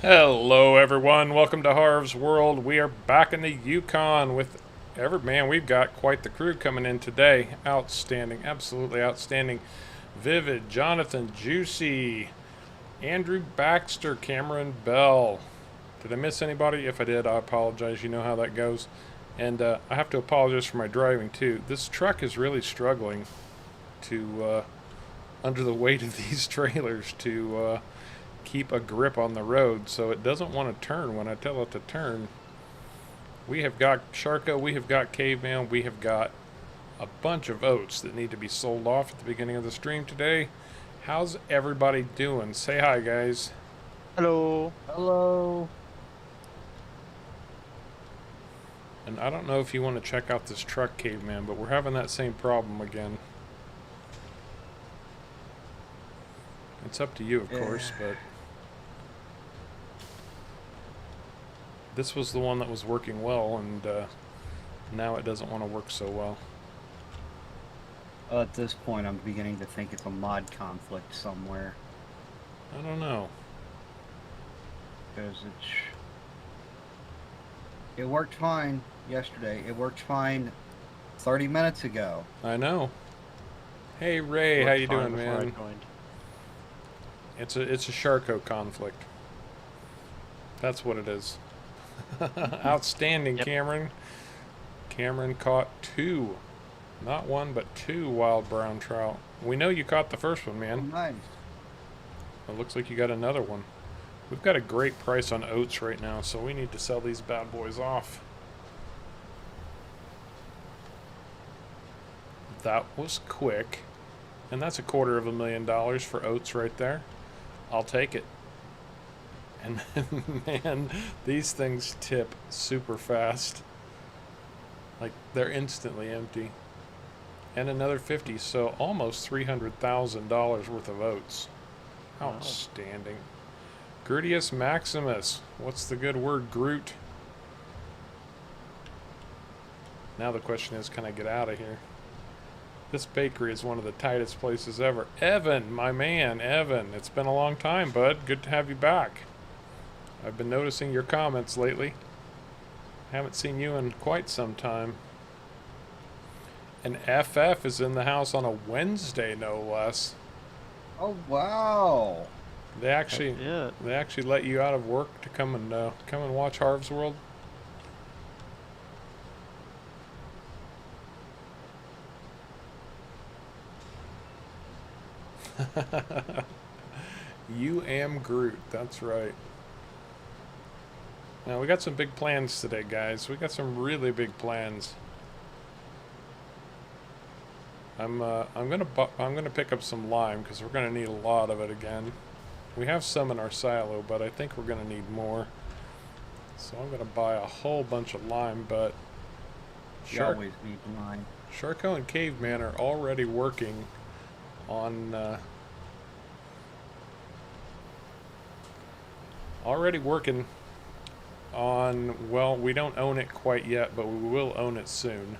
Hello, everyone. Welcome to Harv's World. We are back in the Yukon with man. We've got quite the crew coming in today. Outstanding, absolutely outstanding. Vivid, Jonathan, Juicy, Andrew Baxter, Cameron Bell. Did I miss anybody? If I did, I apologize. You know how that goes. And I have to apologize for my driving too. This truck is really struggling to, under the weight of these trailers, to keep a grip on the road, so it doesn't want to turn when I tell it to turn. We have got Sharko, we have got Caveman, we have got a bunch of oats that need to be sold off at the beginning of the stream today. How's everybody doing? Say hi, guys. Hello. Hello. And I don't know if you want to check out this truck, Caveman, but we're having that same problem again. It's up to you, of course, but this was the one that was working well, and now it doesn't want to work so well. At this point, I'm beginning to think it's a mod conflict somewhere. I don't know. Because it worked fine yesterday. It worked fine 30 minutes ago. I know. Hey Ray, how you doing, man? It's a Sharko conflict. That's what it is. Outstanding, Yep. Cameron. Cameron caught two. Not one, but two wild brown trout. We know you caught the first one, Oh, man. nice. It looks like you got another one. We've got a great price on oats right now, so we need to sell these bad boys off. That was quick. And that's $250,000 for oats right there. I'll take it. And man, these things tip super fast. Like, they're instantly empty. And another 50, so almost $300,000 worth of oats. Wow. Outstanding. Grudius Maximus. What's the good word, Groot? Now the question is, can I get out of here? This bakery is one of the tightest places ever. Evan, my man, Evan. It's been a long time, bud. Good to have you back. I've been noticing your comments lately. Haven't seen you in quite some time. And FF is in the house on a Wednesday, no less. Oh, wow. They actually Yeah. let you out of work to come and watch Harv's World. You am Groot. That's right. Now we got some big plans today, guys. We got some really big plans. I'm gonna pick up some lime because we're gonna need a lot of it again. We have some in our silo, but I think we're gonna need more. So I'm gonna buy a whole bunch of lime. But You always need line. Sharko and Caveman are already working on well, we don't own it quite yet, but we will own it soon.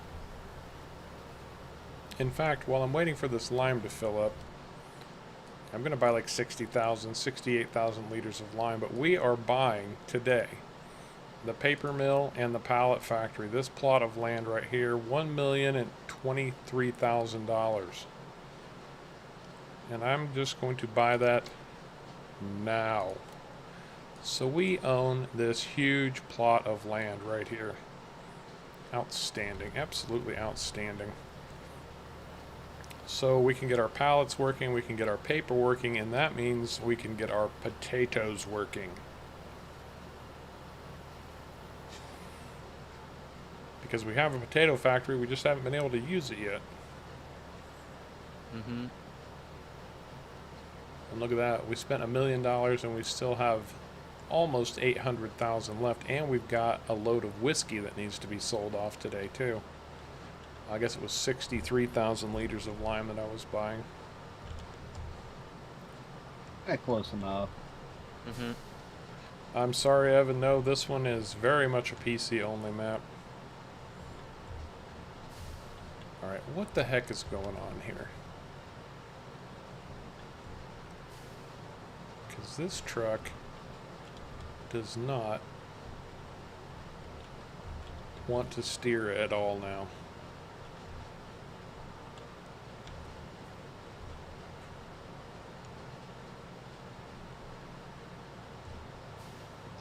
In fact, while I'm waiting for this lime to fill up, I'm going to buy like 68,000 liters of lime, but we are buying today the paper mill and the pallet factory. This plot of land right here, $1,023,000. And I'm just going to buy that now. So we own this huge plot of land right here. Outstanding, absolutely outstanding. So we can get our pallets working, we can get our paper working, and that means we can get our potatoes working. Because we have a potato factory, we just haven't been able to use it yet. Mm-hmm. And look at that, we spent $1 million and we still have almost 800,000 left, and we've got a load of whiskey that needs to be sold off today too. I guess it was 63,000 liters of lime that I was buying. Close enough. Mm-hmm. I'm sorry, Evan, no, this one is very much a PC only map. Alright, what the heck is going on here? Because this truck does not want to steer at all now.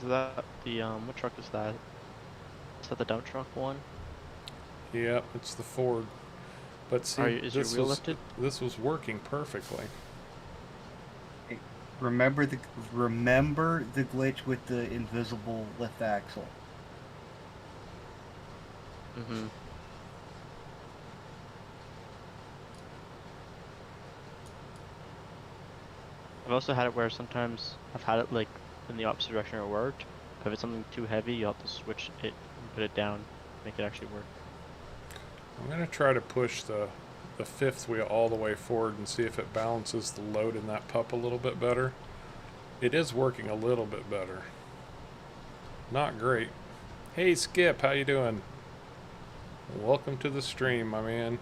Is that the what truck is that? Is that the dump truck one? Yeah, it's the Ford. But see, Is your wheel lifted? this was working perfectly. Hey, remember the glitch with the invisible lift axle. Mm-hmm. I've also had it where sometimes I've had it like in the opposite direction it worked. If it's something too heavy, you have to switch it and put it down, make it actually work. I'm going to try to push the fifth wheel all the way forward and see if it balances the load in that pup a little bit better. It is working a little bit better. Not great. Hey Skip, how you doing? Welcome to the stream, my man.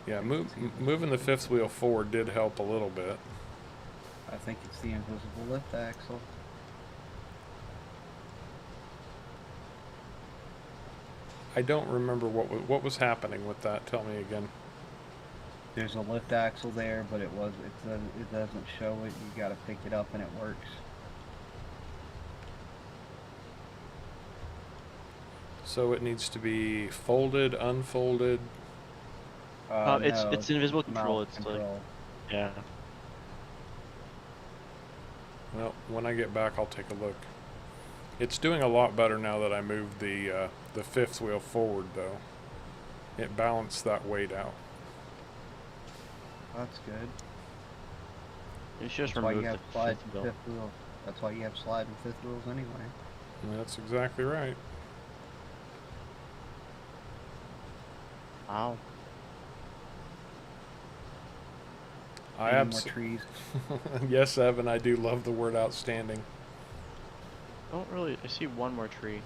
Yeah, moving the fifth wheel forward did help a little bit. I think it's the invisible lift axle. I don't remember what was happening with that. Tell me again. There's a lift axle there, but it doesn't show it. You got to pick it up and it works. So it needs to be folded, unfolded. No, it's invisible control. mount It's control. like, yeah. Well, when I get back, I'll take a look. It's doing a lot better now that I moved the fifth wheel forward, though. It balanced that weight out. That's good. You should just That's why remove you have the slide fifth and wheel. fifth wheel. That's why you have slide and fifth wheels anyway. And that's exactly right. Wow. I Any more trees. Yes, Evan, I do love the word outstanding. I see one more tree.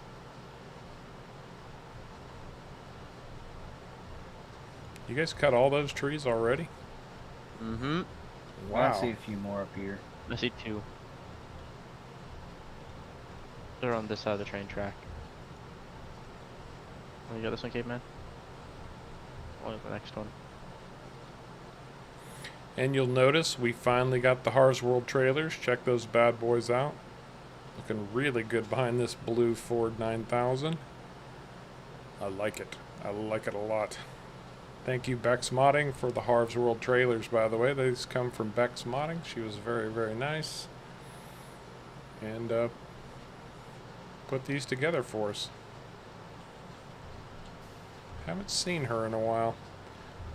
You guys cut all those trees already? Mm-hmm. I Wow. see a few more up here. I see two. They're on this side of the train track. Oh, you got this one, caveman? Oh, the next one. And you'll notice we finally got the Harv's World trailers. Check those bad boys out. Looking really good behind this blue Ford 9000. I like it. I like it a lot. Thank you, Bex Modding, for the Harv's World trailers, by the way. These come from Bex Modding. She was very, very nice. And put these together for us. Haven't seen her in a while.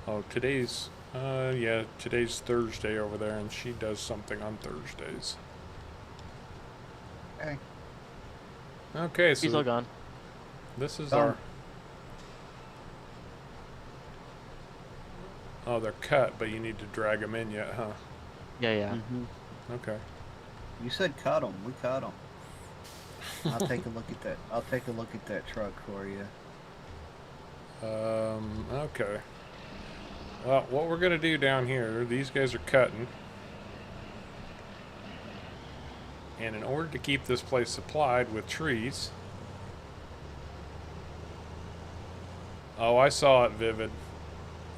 Oh, today's Thursday over there, and she does something on Thursdays. Okay. Okay, so He's all gone. this is Done. our... Oh, they're cut, but you need to drag them in yet, huh? Yeah, yeah. Mm-hmm. Okay. You said cut them. We cut them. I'll take a look at that. I'll take a look at that truck for you. Okay. Well, what we're going to do down here, these guys are cutting. And in order to keep this place supplied with trees... Oh, I saw it, Vivid.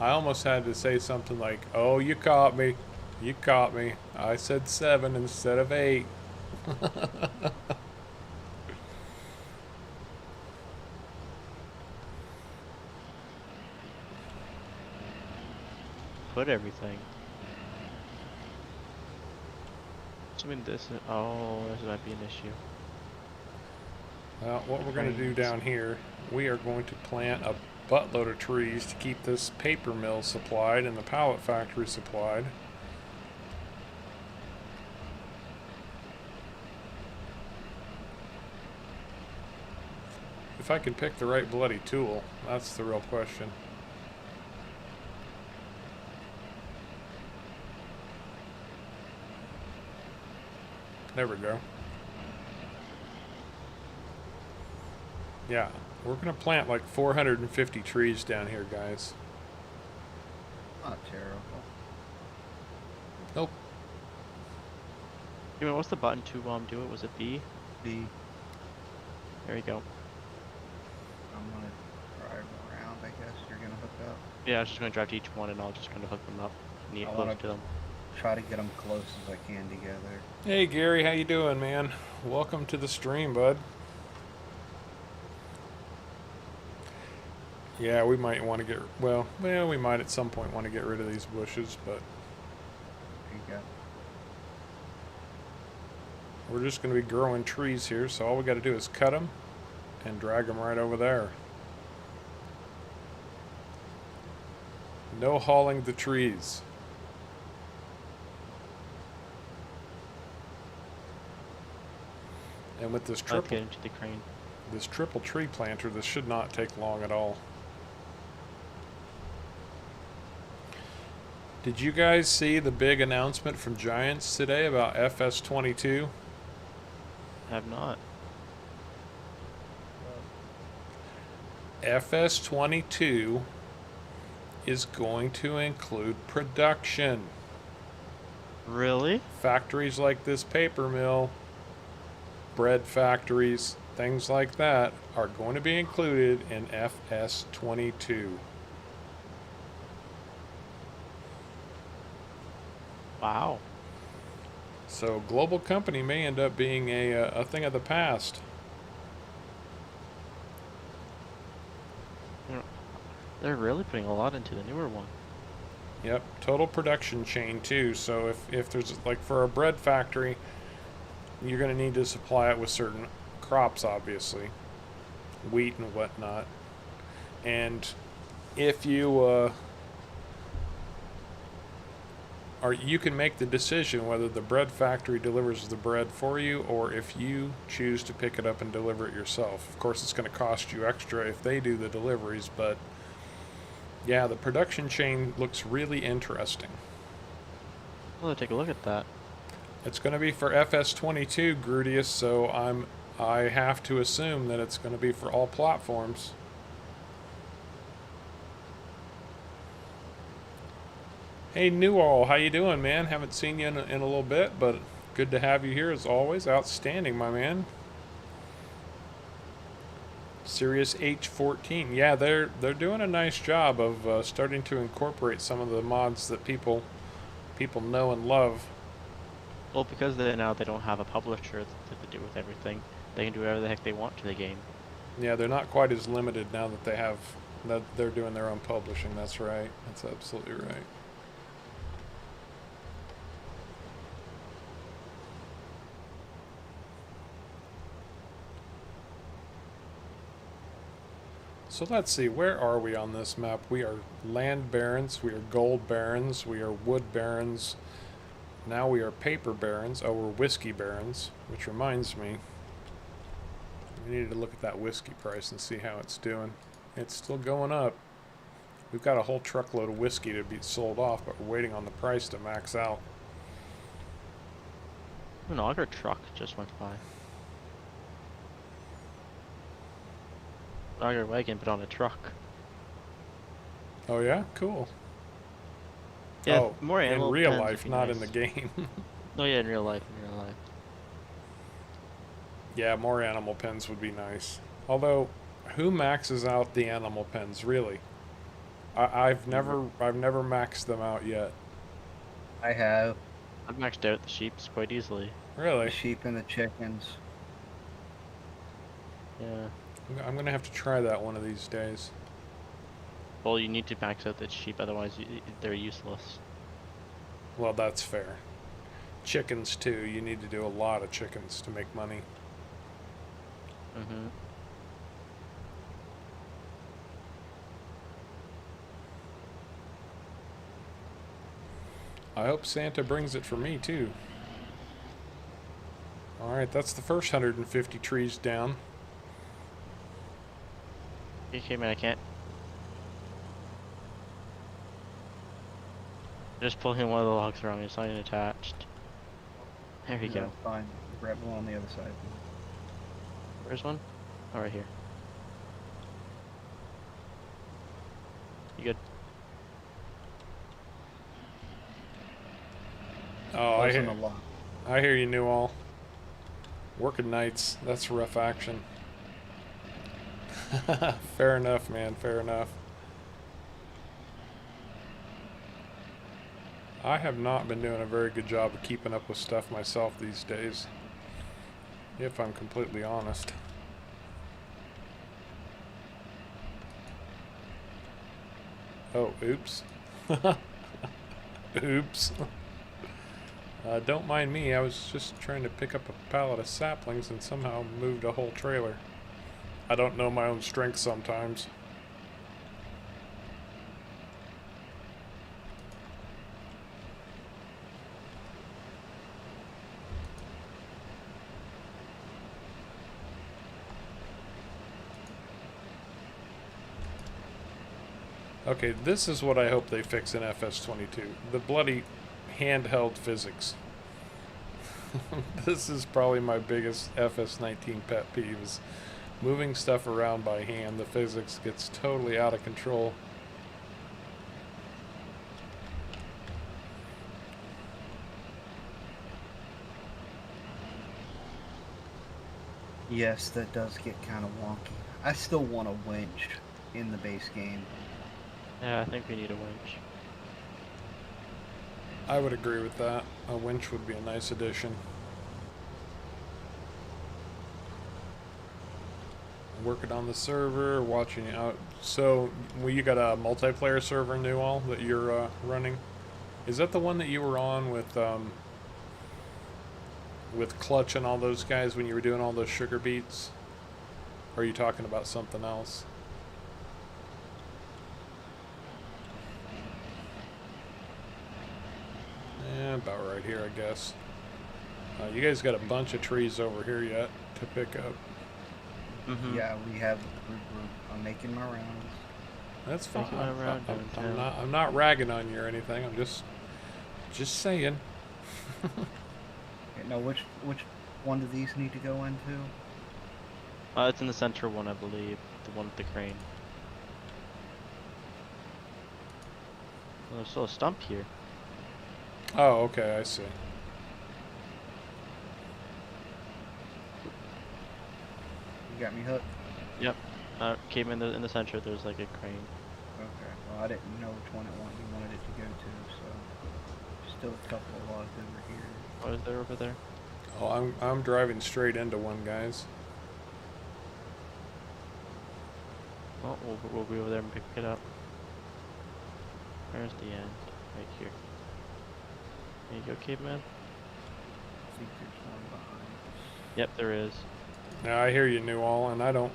I almost had to say something like, oh, you caught me. You caught me. I said 7 instead of 8. Put everything. Assuming this is, oh, this might be an issue. Well, what we're going to do down here, we are going to plant a buttload of trees to keep this paper mill supplied and the pallet factory supplied. If I can pick the right bloody tool, that's the real question. There we go. Yeah, we're going to plant like 450 trees down here, guys. Not terrible. Nope. You mean, what's the button to do it? Was it B? D. There we go. I'm gonna drive around. I guess you're gonna hook up. Yeah, I was just gonna drive to each one and I'll just kind of hook them up and get I close wanna to them. try to get them close as I can together. Hey Gary, how you doing, man? Welcome to the stream, bud. Yeah, we might want to get we might at some point want to get rid of these bushes, but There you go. we're just going to be growing trees here, so all we got to do is cut them and drag them right over there. No hauling the trees. And with this Let's get into the crane. triple tree planter, this should not take long at all. Did you guys see the big announcement from Giants today about FS22? I have not. FS22 is going to include production. Really? Factories like this paper mill, bread factories, things like that are going to be included in FS22. Wow. So global company may end up being a thing of the past. They're really putting a lot into the newer one. Yep, total production chain too. So if there's like for a bread factory, you're going to need to supply it with certain crops, obviously, wheat and whatnot. And if you you can make the decision whether the bread factory delivers the bread for you or if you choose to pick it up and deliver it yourself. Of course, it's going to cost you extra if they do the deliveries, but yeah, the production chain looks really interesting. Well, take a look at that. It's going to be for FS22, Grudius, so I have to assume that it's going to be for all platforms. Hey, Newall, how you doing, man? Haven't seen you in a little bit, but good to have you here as always. Outstanding, my man. Sirius H14. Yeah, they're doing a nice job of starting to incorporate some of the mods that people know and love. Well, because they don't have a publisher to do with everything, they can do whatever the heck they want to the game. Yeah, they're not quite as limited now that they're doing their own publishing. That's right. That's absolutely right. So let's see, where are we on this map? We are land barons, we are gold barons, we are wood barons. Now we are paper barons. Oh, we're whiskey barons, which reminds me, we need to look at that whiskey price and see how it's doing. It's still going up. We've got a whole truckload of whiskey to be sold off, but we're waiting on the price to max out. An auger truck just went by. Auger wagon, but on a truck. Oh yeah? Cool. Yeah, oh, more in animal real pens life, would be not nice. in the game. No, yeah, in real life, Yeah, more animal pens would be nice. Although, who maxes out the animal pens, really? I've never maxed them out yet. I have I've maxed out the sheeps quite easily. the Really? sheep and the chickens. Yeah. I'm gonna have to try that one of these days. Well, you need to max out the sheep, otherwise they're useless. Well, that's fair. Chickens too. You need to do a lot of chickens to make money. Mm-hmm. I hope Santa brings it for me too. Alright, that's the first 150 trees down. Okay, man, I can't. Just pulling one of the logs around, it's not even attached. There we go. That's fine. Grab one on the other side. Where's one? Oh, right here. You good? Oh, Wasn't a lot. I hear you, New All. Working nights, that's rough action. Fair enough, man, fair enough. I have not been doing a very good job of keeping up with stuff myself these days, if I'm completely honest. Oh, oops. Oops. Don't mind me, I was just trying to pick up a pallet of saplings and somehow moved a whole trailer. I don't know my own strength sometimes. Okay, this is what I hope they fix in FS22. The bloody handheld physics. This is probably my biggest FS19 pet peeve, is moving stuff around by hand. The physics gets totally out of control. Yes, that does get kind of wonky. I still want a winch in the base game. Yeah, I think we need a winch. I would agree with that. A winch would be a nice addition. Working on the server, watching out. So, well, you got a multiplayer server, New All, that you're running. Is that the one that you were on with Clutch and all those guys when you were doing all those sugar beats? Or are you talking about something else? Yeah, about right here, I guess. You guys got a bunch of trees over here yet to pick up. Mm-hmm. Yeah, we have a group. I'm making my rounds. That's fine. Making my round downtown. I'm not ragging on you or anything. I'm just saying. Okay, now, which one do these need to go into? It's in the center one, I believe. The one with the crane. Well, there's still a stump here. Oh, okay, I see. You got me hooked. Yep. Came in the center. There's like a crane. Okay. Well, I didn't know which one you wanted it to go to, so still a couple of logs over here. What is there over there? Oh, I'm driving straight into one, guys. Oh, we'll be over there and pick it up. Where's the end? Right here. There you go, caveman. I think there's one behind. Yep, there is. Yeah, I hear you, New All, and I don't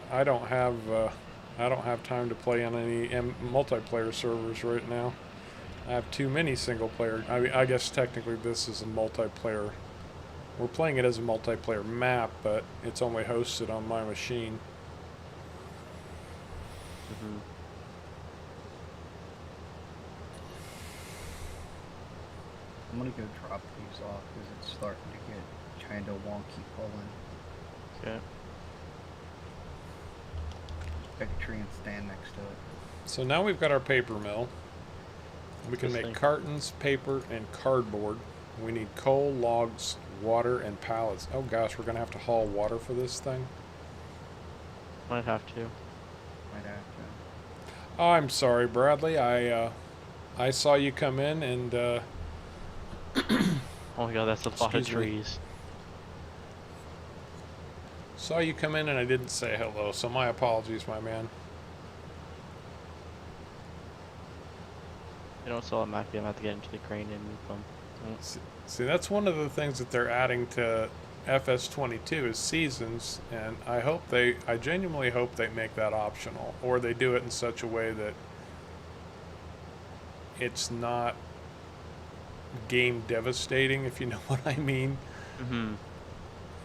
have time to play on any multiplayer servers right now. I have too many single player. I mean, I guess technically this is a multiplayer. We're playing it as a multiplayer map, but it's only hosted on my machine. Mm-hmm. I'm gonna go drop these off because it's starting to get kind of wonky pulling. Okay. Pick a tree and stand next to it. So now we've got our paper mill. We can make Interesting. cartons, paper, and cardboard. We need coal, logs, water, and pallets. Oh gosh, we're gonna have to haul water for this thing. Might have to. Might have to. Oh, I'm sorry, Bradley. I saw you come in and Oh my god, that's a lot of Excuse me. trees. saw you come in and I didn't say hello. So my apologies, my man. You don't sell a Mac, I'm gonna have to get into the crane and move them. See, that's one of the things that they're adding to FS22 is seasons, and I genuinely hope they make that optional, or they do it in such a way that it's not game devastating, if you know what I mean. Mm-hmm.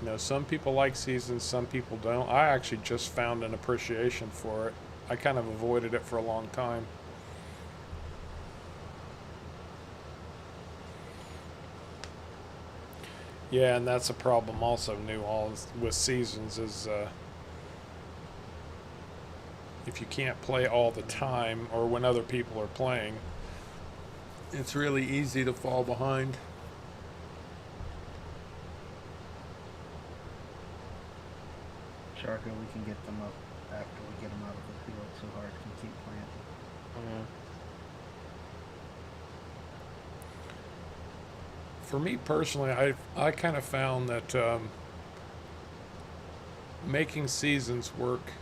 You know, some people like seasons, some people don't. I actually just found an appreciation for it. I kind of avoided it for a long time. Yeah, and that's a problem also, New All, with seasons is if you can't play all the time or when other people are playing, it's really easy to fall behind. Charco, we can get them up after we get them out of the field so hard can keep planting. Yeah. For me personally, I kind of found that making seasons work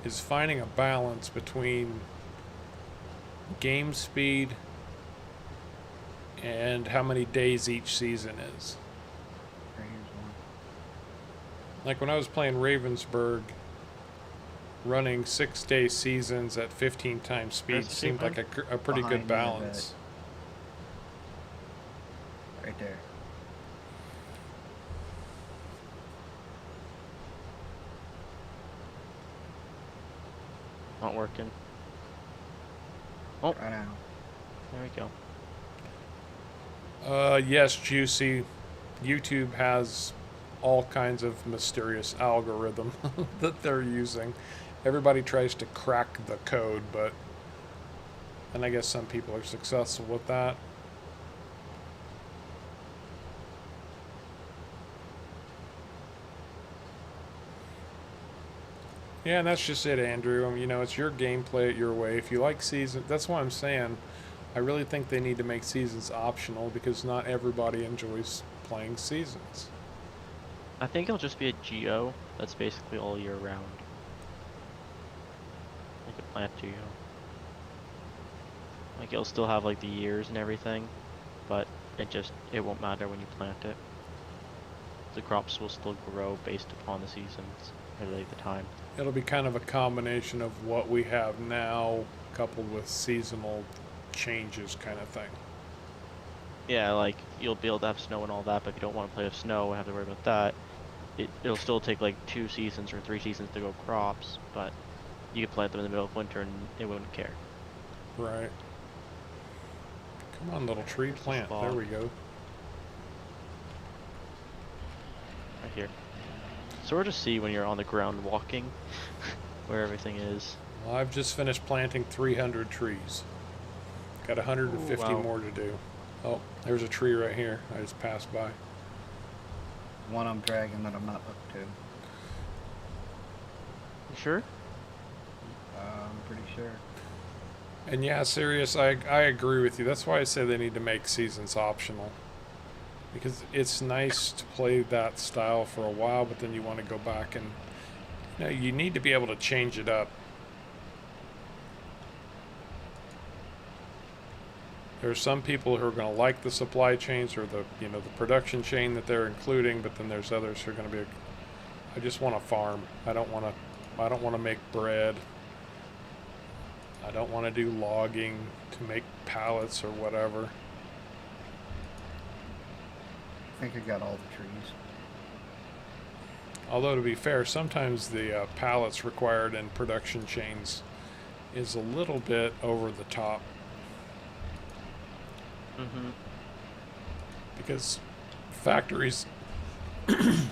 is finding a balance between game speed and how many days each season is. Okay, here's one. Like when I was playing Ravensburg, running 6-day seasons at 15 times speed Where's the seemed like sequence? a pretty good Behind me, I balance. Right there. Not working. Oh, Right now. there we go. Yes, Juicy. YouTube has all kinds of mysterious algorithm that they're using. Everybody tries to crack the code, but and I guess some people are successful with that. Yeah, and that's just it, Andrew. You know, it's your game, play it your way. If you like season, that's what I'm saying. I really think they need to make seasons optional because not everybody enjoys playing seasons. I think it'll just be a geo that's basically all year round. Like a plant geo. Like it'll still have like the years and everything, but it won't matter when you plant it. The crops will still grow based upon the seasons or like the time. It'll be kind of a combination of what we have now coupled with seasonal changes kind of thing. Yeah, like you'll be able to have snow and all that, but if you don't want to play with snow and have to worry about that, it'll still take like 2 seasons or 3 seasons to grow crops, but you could plant them in the middle of winter and it wouldn't care. Right. Come on, little tree plant. There we go. Right here. It's hard to see when you're on the ground walking where everything is. Well, I've just finished planting 300 trees. Got 150 Ooh, wow. more to do. Oh, there's a tree right here. I just passed by. One I'm dragging that I'm not hooked to. You sure? I'm pretty sure. And yeah, serious, I agree with you. That's why I say they need to make seasons optional. Because it's nice to play that style for a while, but then you want to go back and you need to be able to change it up. There are some people who are going to like the supply chains or the the production chain that they're including, but then there's others who are going to be I just want to farm. I don't want to make bread. I don't want to do logging to make pallets or whatever. I think I got all the trees. Although to be fair, sometimes the pallets required in production chains is a little bit over the top. Mm-hmm. Because factories,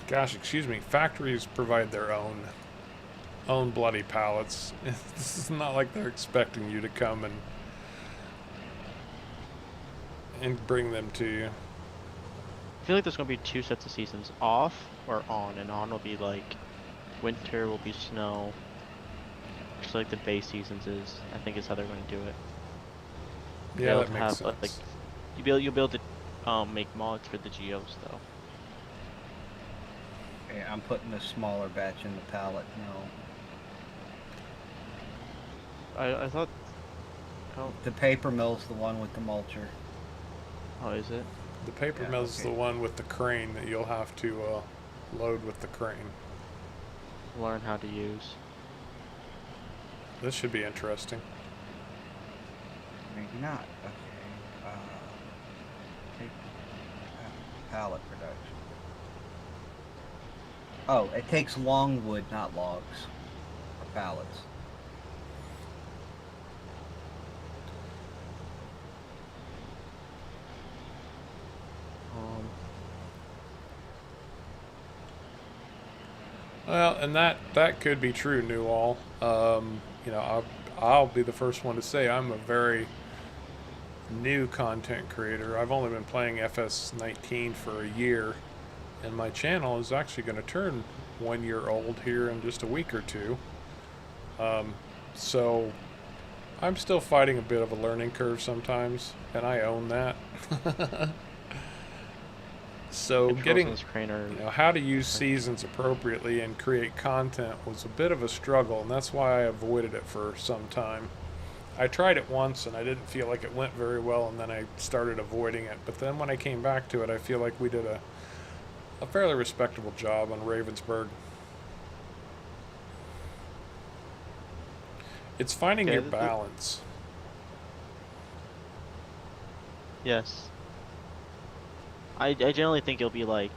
gosh, excuse me, factories provide their own bloody pallets. This is not like they're expecting you to come and bring them to you. I feel like there's gonna be 2 sets of seasons, off or on, and on will be like winter will be snow. Just like the base seasons is, I think is how they're going to do it. Yeah, They'll that makes sense. like you'll be able to make mods for the geos though. Yeah, I'm putting a smaller batch in the pallet now. I thought. Oh, The paper mill's the one with the mulcher. oh, is it? The paper Yeah, mill's okay. the one with the crane that you'll have to load with the crane. Learn how to use. This should be interesting. Maybe not. Okay. Paper, pallet production. Oh, it takes long wood, not logs. Or pallets. Well, and that could be true, Newall. I'll be the first one to say I'm a very new content creator. I've only been playing FS19 for a year, and my channel is actually going to turn 1 year old here in just a week or two. So I'm still fighting a bit of a learning curve sometimes, and I own that. So Controls getting, on this crane are how to use different. seasons appropriately and create content was a bit of a struggle, and that's why I avoided it for some time. I tried it once and I didn't feel like it went very well, and then I started avoiding it. But then when I came back to it, I feel like we did a fairly respectable job on Ravensburg. It's finding Okay, your balance. Yes. I generally think it'll be like,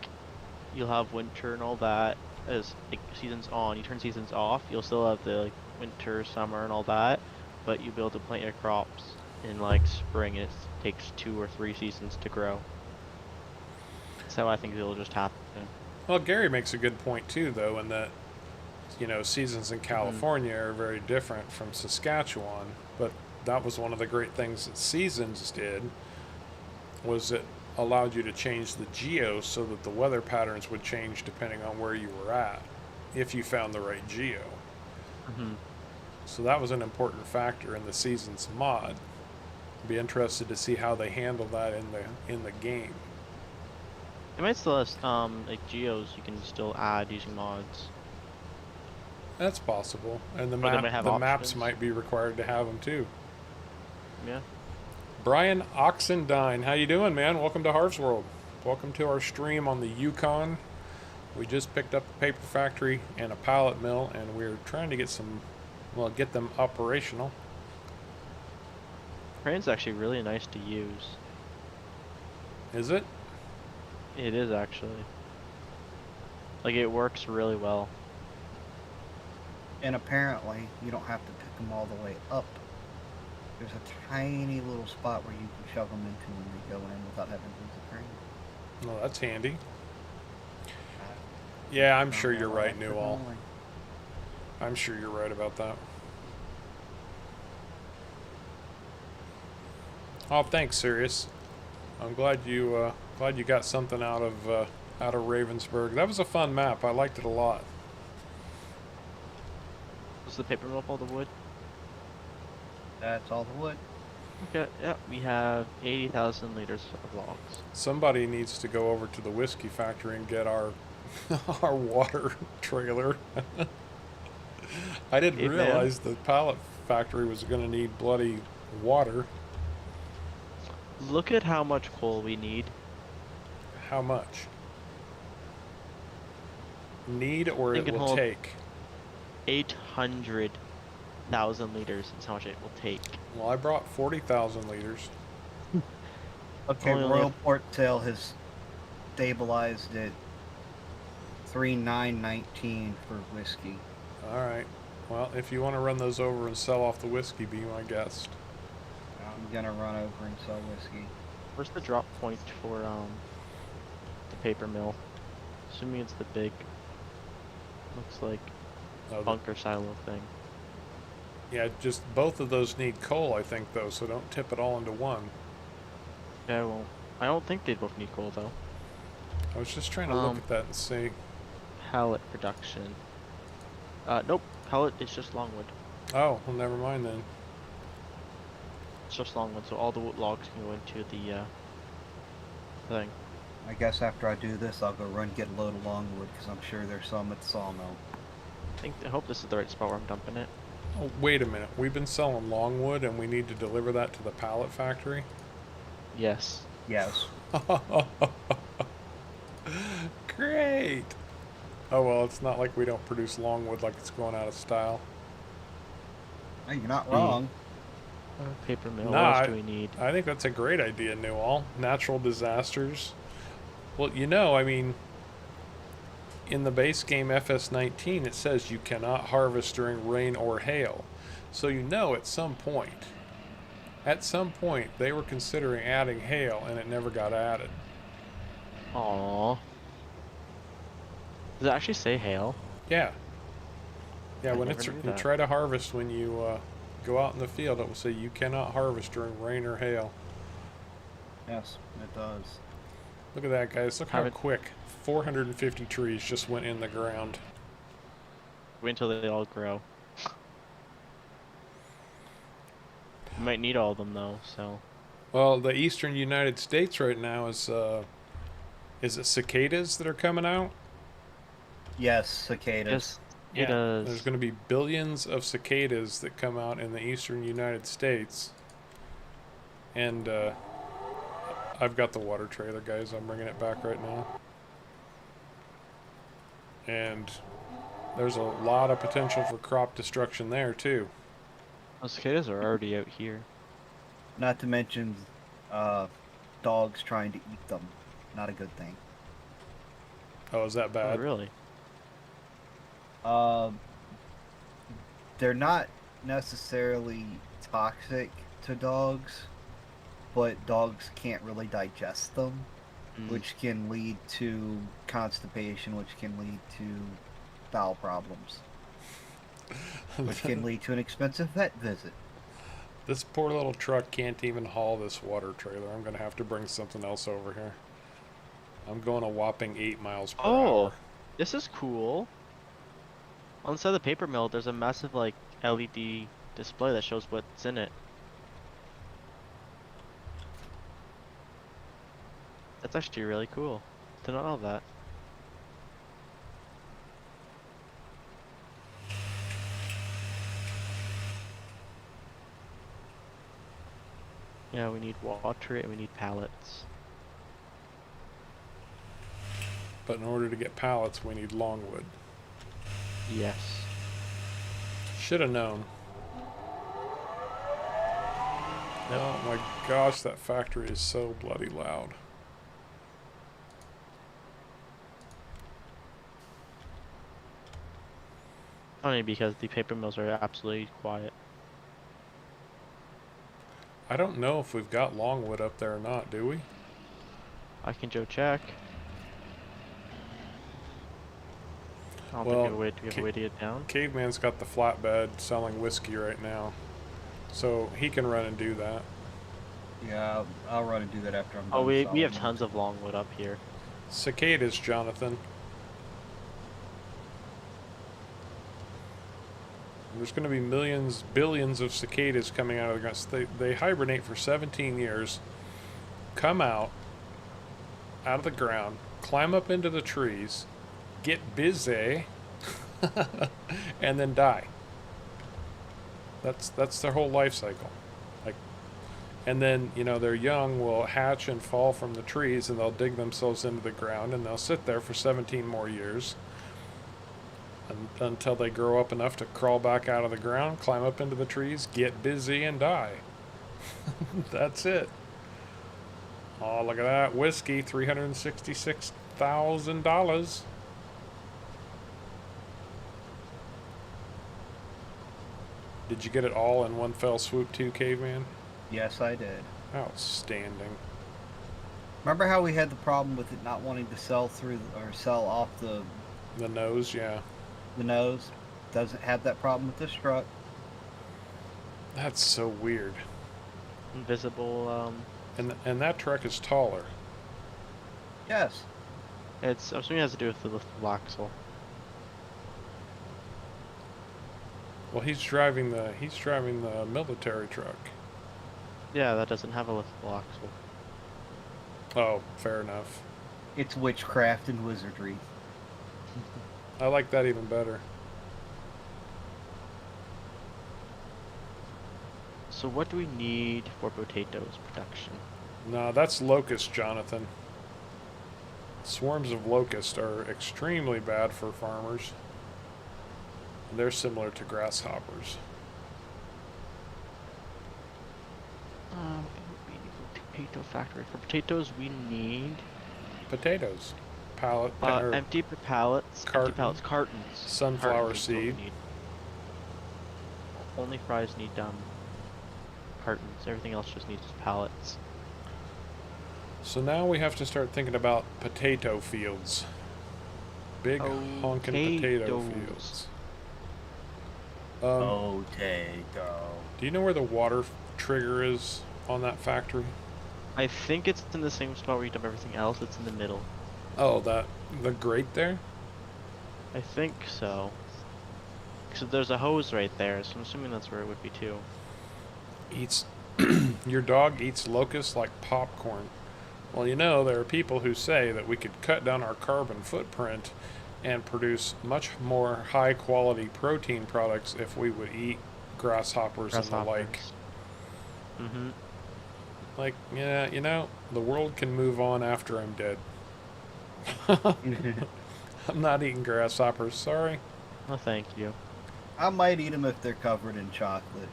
you'll have winter and all that as like seasons on. You turn seasons off, you'll still have the like winter, summer, and all that, but you be able to plant your crops in like spring, and it takes 2 or 3 seasons to grow. That's how I think it'll just happen. Well, Gary makes a good point too, though, in that seasons in California are very different from Saskatchewan. But that was one of the great things that seasons did, was it allowed you to change the geo so that the weather patterns would change depending on where you were at, if you found the right geo. Mm-hmm. So that was an important factor in the seasons mod. Be interested to see how they handle that in the game. It might still have like geos you can still add using mods. That's possible, and Or they might have the maps options. might be required to have them too. Yeah. Brian Oxendine, how you doing, man? Welcome to Harv's World. Welcome to our stream on the Yukon. We just picked up a paper factory and a pallet mill, and we're trying to get get them operational. Crane's actually really nice to use. Is it? It is actually. Like, it works really well. And apparently, you don't have to pick them all the way up. There's a tiny little spot where you can shove them into when they go in without having to use the crane. Well, that's handy. Yeah, I'm sure you're right, Newall. I'm sure you're right about that. Oh, thanks, Sirius. I'm glad you got something out of Ravensburg. That was a fun map. I liked it a lot. Was the paper mill all the wood? That's all the wood. Okay, yeah, we have 80,000 liters of logs. Somebody needs to go over to the whiskey factory and get our our water trailer. I didn't Hey, man. realize the pallet factory was going to need bloody water. Look at how much coal we need. How much? Need or Think it it will hold- take? 800,000 liters is how much it will take. Well, I brought 40,000 liters. Okay, Only Royal if- Port Sale has stabilized at 3,919 for whiskey. All right. Well, if you want to run those over and sell off the whiskey, be my guest. I'm gonna run over and sell whiskey. Where's the drop point for the paper mill? Assuming it's the big, looks like Oh, bunker silo thing. yeah, just both of those need coal, I think, though, so don't tip it all into one. Yeah, well, I don't think they both need coal though. I was just trying to look at that and see. Pallet production. Nope. Pallet is just longwood. Oh, well, never mind then. It's just longwood, so all the wood logs can go into the thing. I guess after I do this, I'll go run get a load of longwood because I'm sure there's some at the sawmill. I hope this is the right spot where I'm dumping it. Oh, wait a minute. We've been selling longwood and we need to deliver that to the pallet factory? Yes. Yes. Great! Oh, well, it's not like we don't produce longwood like it's going out of style. Hey, you're not wrong. Paper mill. Nah, What else do we need? I think that's a great idea, Newall. Natural disasters. Well, I mean, in the base game FS19, it says you cannot harvest during rain or hail. So at some point, they were considering adding hail, and it never got added. Aww. Does it actually say hail? Yeah. Yeah, I when never knew you that. try to harvest when you go out in the field, it will say you cannot harvest during rain or hail. Yes, it does. Look at that, guys. Look how Haven't- quick 450 trees just went in the ground. Wait until they all grow. You might need all of them though, so. Well, the eastern United States right now is it cicadas that are coming out? Yes, cicadas. Yes, it does. There's going to be billions of cicadas that come out in the eastern United States. And I've got the water trailer, guys. I'm bringing it back right now. And there's a lot of potential for crop destruction there, too. Those cicadas are already out here. Not to mention dogs trying to eat them. Not a good thing. Oh, is that Oh, bad? really? They're not necessarily toxic to dogs, but dogs can't really digest them, which can lead to constipation, which can lead to bowel problems, which can lead to an expensive vet visit. This poor little truck can't even haul this water trailer. I'm going to have to bring something else over here. I'm going a whopping 8 miles per hour. This is cool. On the side of the paper mill, there's a massive like LED display that shows what's in it. That's actually really cool. Did not know that. Yeah, we need water and we need pallets. But in order to get pallets, we need longwood. Yes. Should have known. Oh my gosh, that factory is so bloody loud. Funny because the paper mills are absolutely quiet. I don't know if we've got longwood up there or not, do we? I can go check. I don't Well, think we have a way to get down. Caveman's got the flatbed selling whiskey right now. So he can run and do that. Yeah, I'll run and do that after I'm done. Oh, we have selling tons of longwood up here. Cicadas, Jonathan. There's going to be millions, billions of cicadas coming out of the ground. So they hibernate for 17 years, come out of the ground, climb up into the trees, get busy, and then die. That's their whole life cycle. Like, and then, you know, their young will hatch and fall from the trees, and they'll dig themselves into the ground, and they'll sit there for 17 more years until they grow up enough to crawl back out of the ground, climb up into the trees, get busy, and die. That's it. Oh, look at that whiskey, $366,000. Did you get it all in one fell swoop too, Caveman? Yes, I did. Outstanding. Remember how we had the problem with it not wanting to sell through or sell off the nose, yeah. The nose? Doesn't have that problem with this truck. That's so weird. Invisible, And that truck is taller. Yes. I'm assuming it has to do with the liftable axle. Well, he's driving the military truck. Yeah, that doesn't have a liftable axle. Oh, fair enough. It's witchcraft and wizardry. I like that even better. So what do we need for potatoes production? No, that's locust, Jonathan. Swarms of locusts are extremely bad for farmers. They're similar to grasshoppers. We need a potato factory. For potatoes, we need Potatoes. Pallet. empty pallets. Empty pallets. Cartons. Sunflower Cartons is what we seed. need. Only fries need cartons. Everything else just needs pallets. So now we have to start thinking about potato fields. Big honkin' potato fields. Potato. Do you know where the water trigger is on that factory? I think it's in the same spot where you dump everything else. It's in the middle. Oh, the grate there? I think so. So there's a hose right there, so I'm assuming that's where it would be too. Eats your dog eats locusts like popcorn. Well, you know, there are people who say that we could cut down our carbon footprint and produce much more high quality protein products if we would eat grasshoppers and the like. Grasshoppers. Mm-hmm. Like, yeah, you know, the world can move on after I'm dead. I'm not eating grasshoppers, sorry. No, thank you. I might eat them if they're covered in chocolate.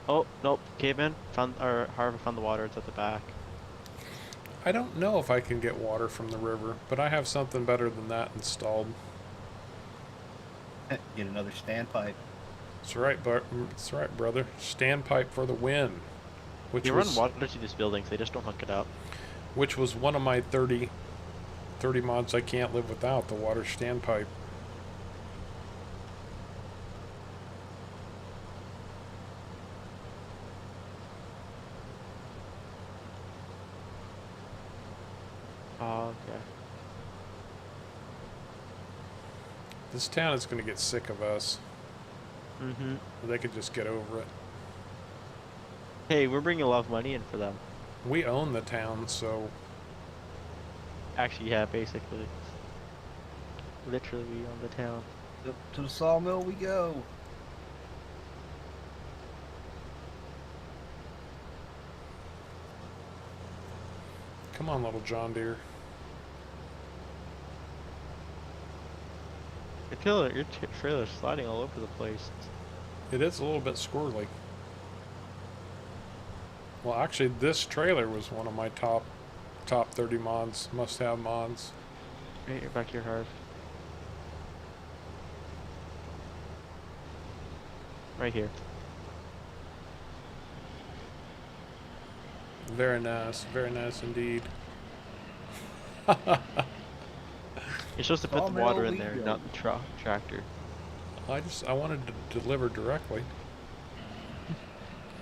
Oh, nope. Caveman found, or Harvard found the water. It's at the back. I don't know if I can get water from the river, but I have something better than that installed. Get another standpipe. That's right, that's right, brother. Standpipe for the win. You run water to these buildings. They just don't hook it up. Which was one of my 30 mods I can't live without, the water standpipe. Oh, okay. This town is going to get sick of us. Mm-hmm. They could just get over it. Hey, we're bringing a lot of money in for them. We own the town, so... Actually, yeah, basically. Literally, we own the town. To the sawmill we go. Come on, little John Deere. Your trailer's sliding all over the place. It is a little bit squirrely. Well, actually, this trailer was one of my top 30 mods, must-have mods. Right, you're back here, Harv. Right here. Very nice indeed. You're supposed to put the water in there, not the tractor. I wanted to deliver directly.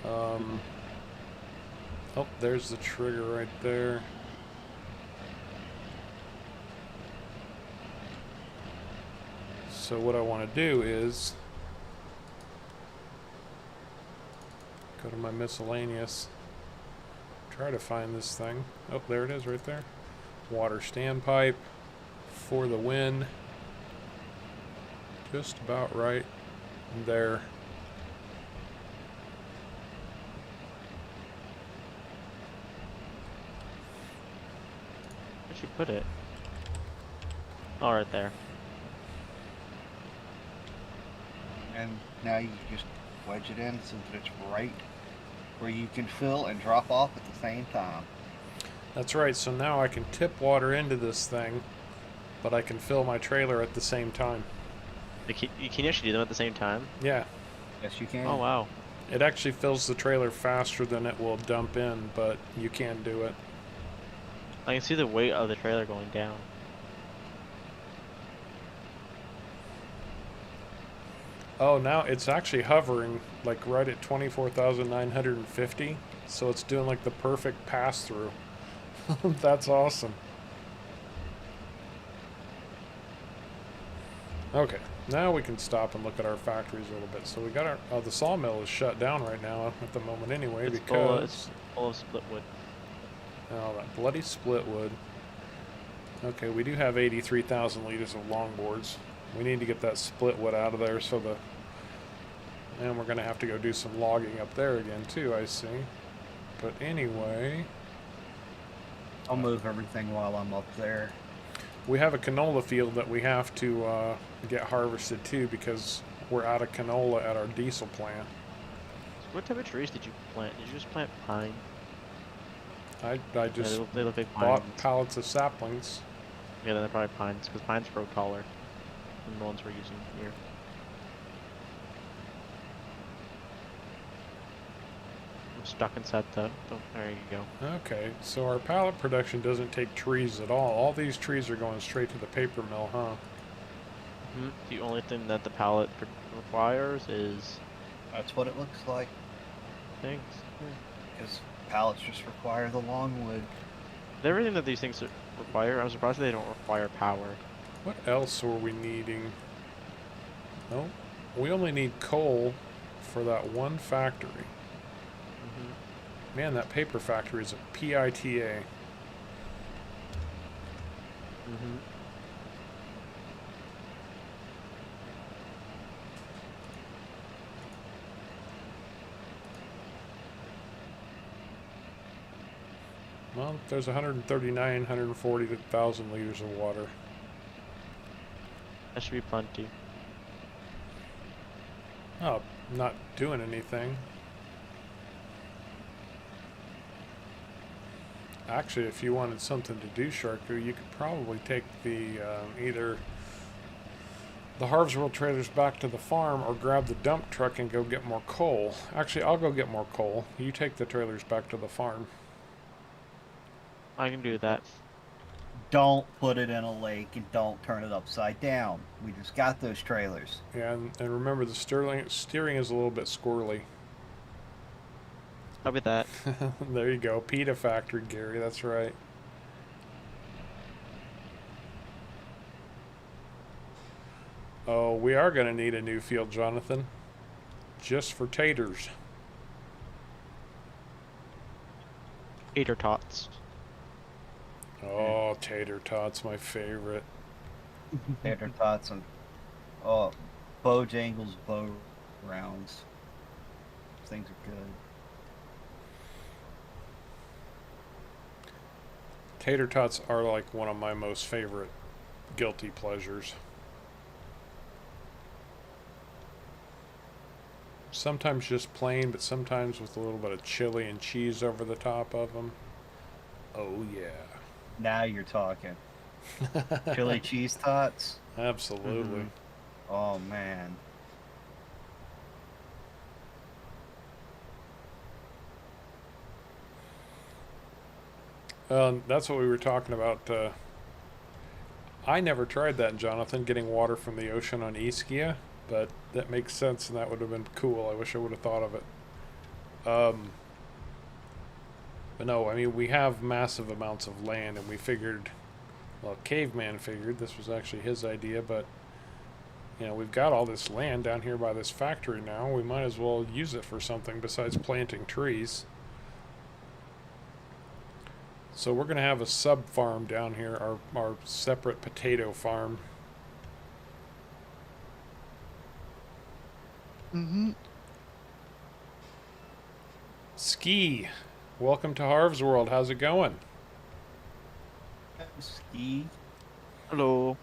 Oh, there's the trigger right there. So what I want to do is go to my miscellaneous, try to find this thing. Oh, there it is right there. Water standpipe for the win. Just about right there. Where'd you put it? Oh, right there. And now you just wedge it in so that it's right where you can fill and drop off at the same time. That's right, so now I can tip water into this thing, but I can fill my trailer at the same time. You can actually do them at the same time? Yeah. Yes, you can. Oh, wow. It actually fills the trailer faster than it will dump in, but you can do it. I can see the weight of the trailer going down. Oh, now it's actually hovering like right at 24,950, so it's doing like the perfect pass-through. That's awesome. Okay, now we can stop and look at our factories a little bit. So we got our the sawmill is shut down right now at the moment anyway, It's because full of split wood. oh, that bloody split wood. Okay, we do have 83,000 liters of longboards. We need to get that split wood out of there, so and we're gonna have to go do some logging up there again too, I see. But anyway, I'll move everything while I'm up there. we have a canola field that we have to get harvested too, because we're out of canola at our diesel plant. So what type of trees did you plant? Did you just plant pine? I just They look like bought pines. pallets of saplings. Yeah, they're probably pines, because pines grow taller than the ones we're using here. I'm stuck inside the... Oh, there you go. Okay, so our pallet production doesn't take trees at all. All these trees are going straight to the paper mill, huh? The only thing that the pallet requires is... That's what it looks like. things. Because pallets just require the longwood. Everything that these things require, I'm surprised they don't require power. What else were we needing? No, we only need coal for that one factory. Mm-hmm. Man, that paper factory is a PITA. Mm-hmm. Well, there's 139, 140,000 liters of water. That should be plenty. Oh, not doing anything. Actually, if you wanted something to do, Sharku, you could probably take the either the Harv's World trailers back to the farm or grab the dump truck and go get more coal. Actually, I'll go get more coal. You take the trailers back to the farm. I can do that. Don't put it in a lake and don't turn it upside down. We just got those trailers. Yeah, and remember the steering is a little bit squirrely. I'll be that. There you go. PETA factory, Gary. That's right. Oh, we are going to need a new field, Jonathan. Just for taters. Tater tots. Oh, tater tots, my favorite. Tater tots and oh, Bojangles bow rounds. Those things are good. Tater tots are like one of my most favorite guilty pleasures. Sometimes just plain, but sometimes with a little bit of chili and cheese over the top of them. Oh, yeah. Now you're talking. Chili cheese tots? Absolutely. Oh, man. That's what we were talking about. I never tried that, Jonathan, getting water from the ocean on Ischia, but that makes sense and that would have been cool. I wish I would have thought of it. But no, I mean, we have massive amounts of land, and we figured, well, Caveman figured, this was actually his idea, but, you know, we've got all this land down here by this factory now. We might as well use it for something besides planting trees. So we're going to have a sub farm down here, our separate potato farm. Mm-hmm. Ski, welcome to Harv's World. How's it going? Ski. Hello.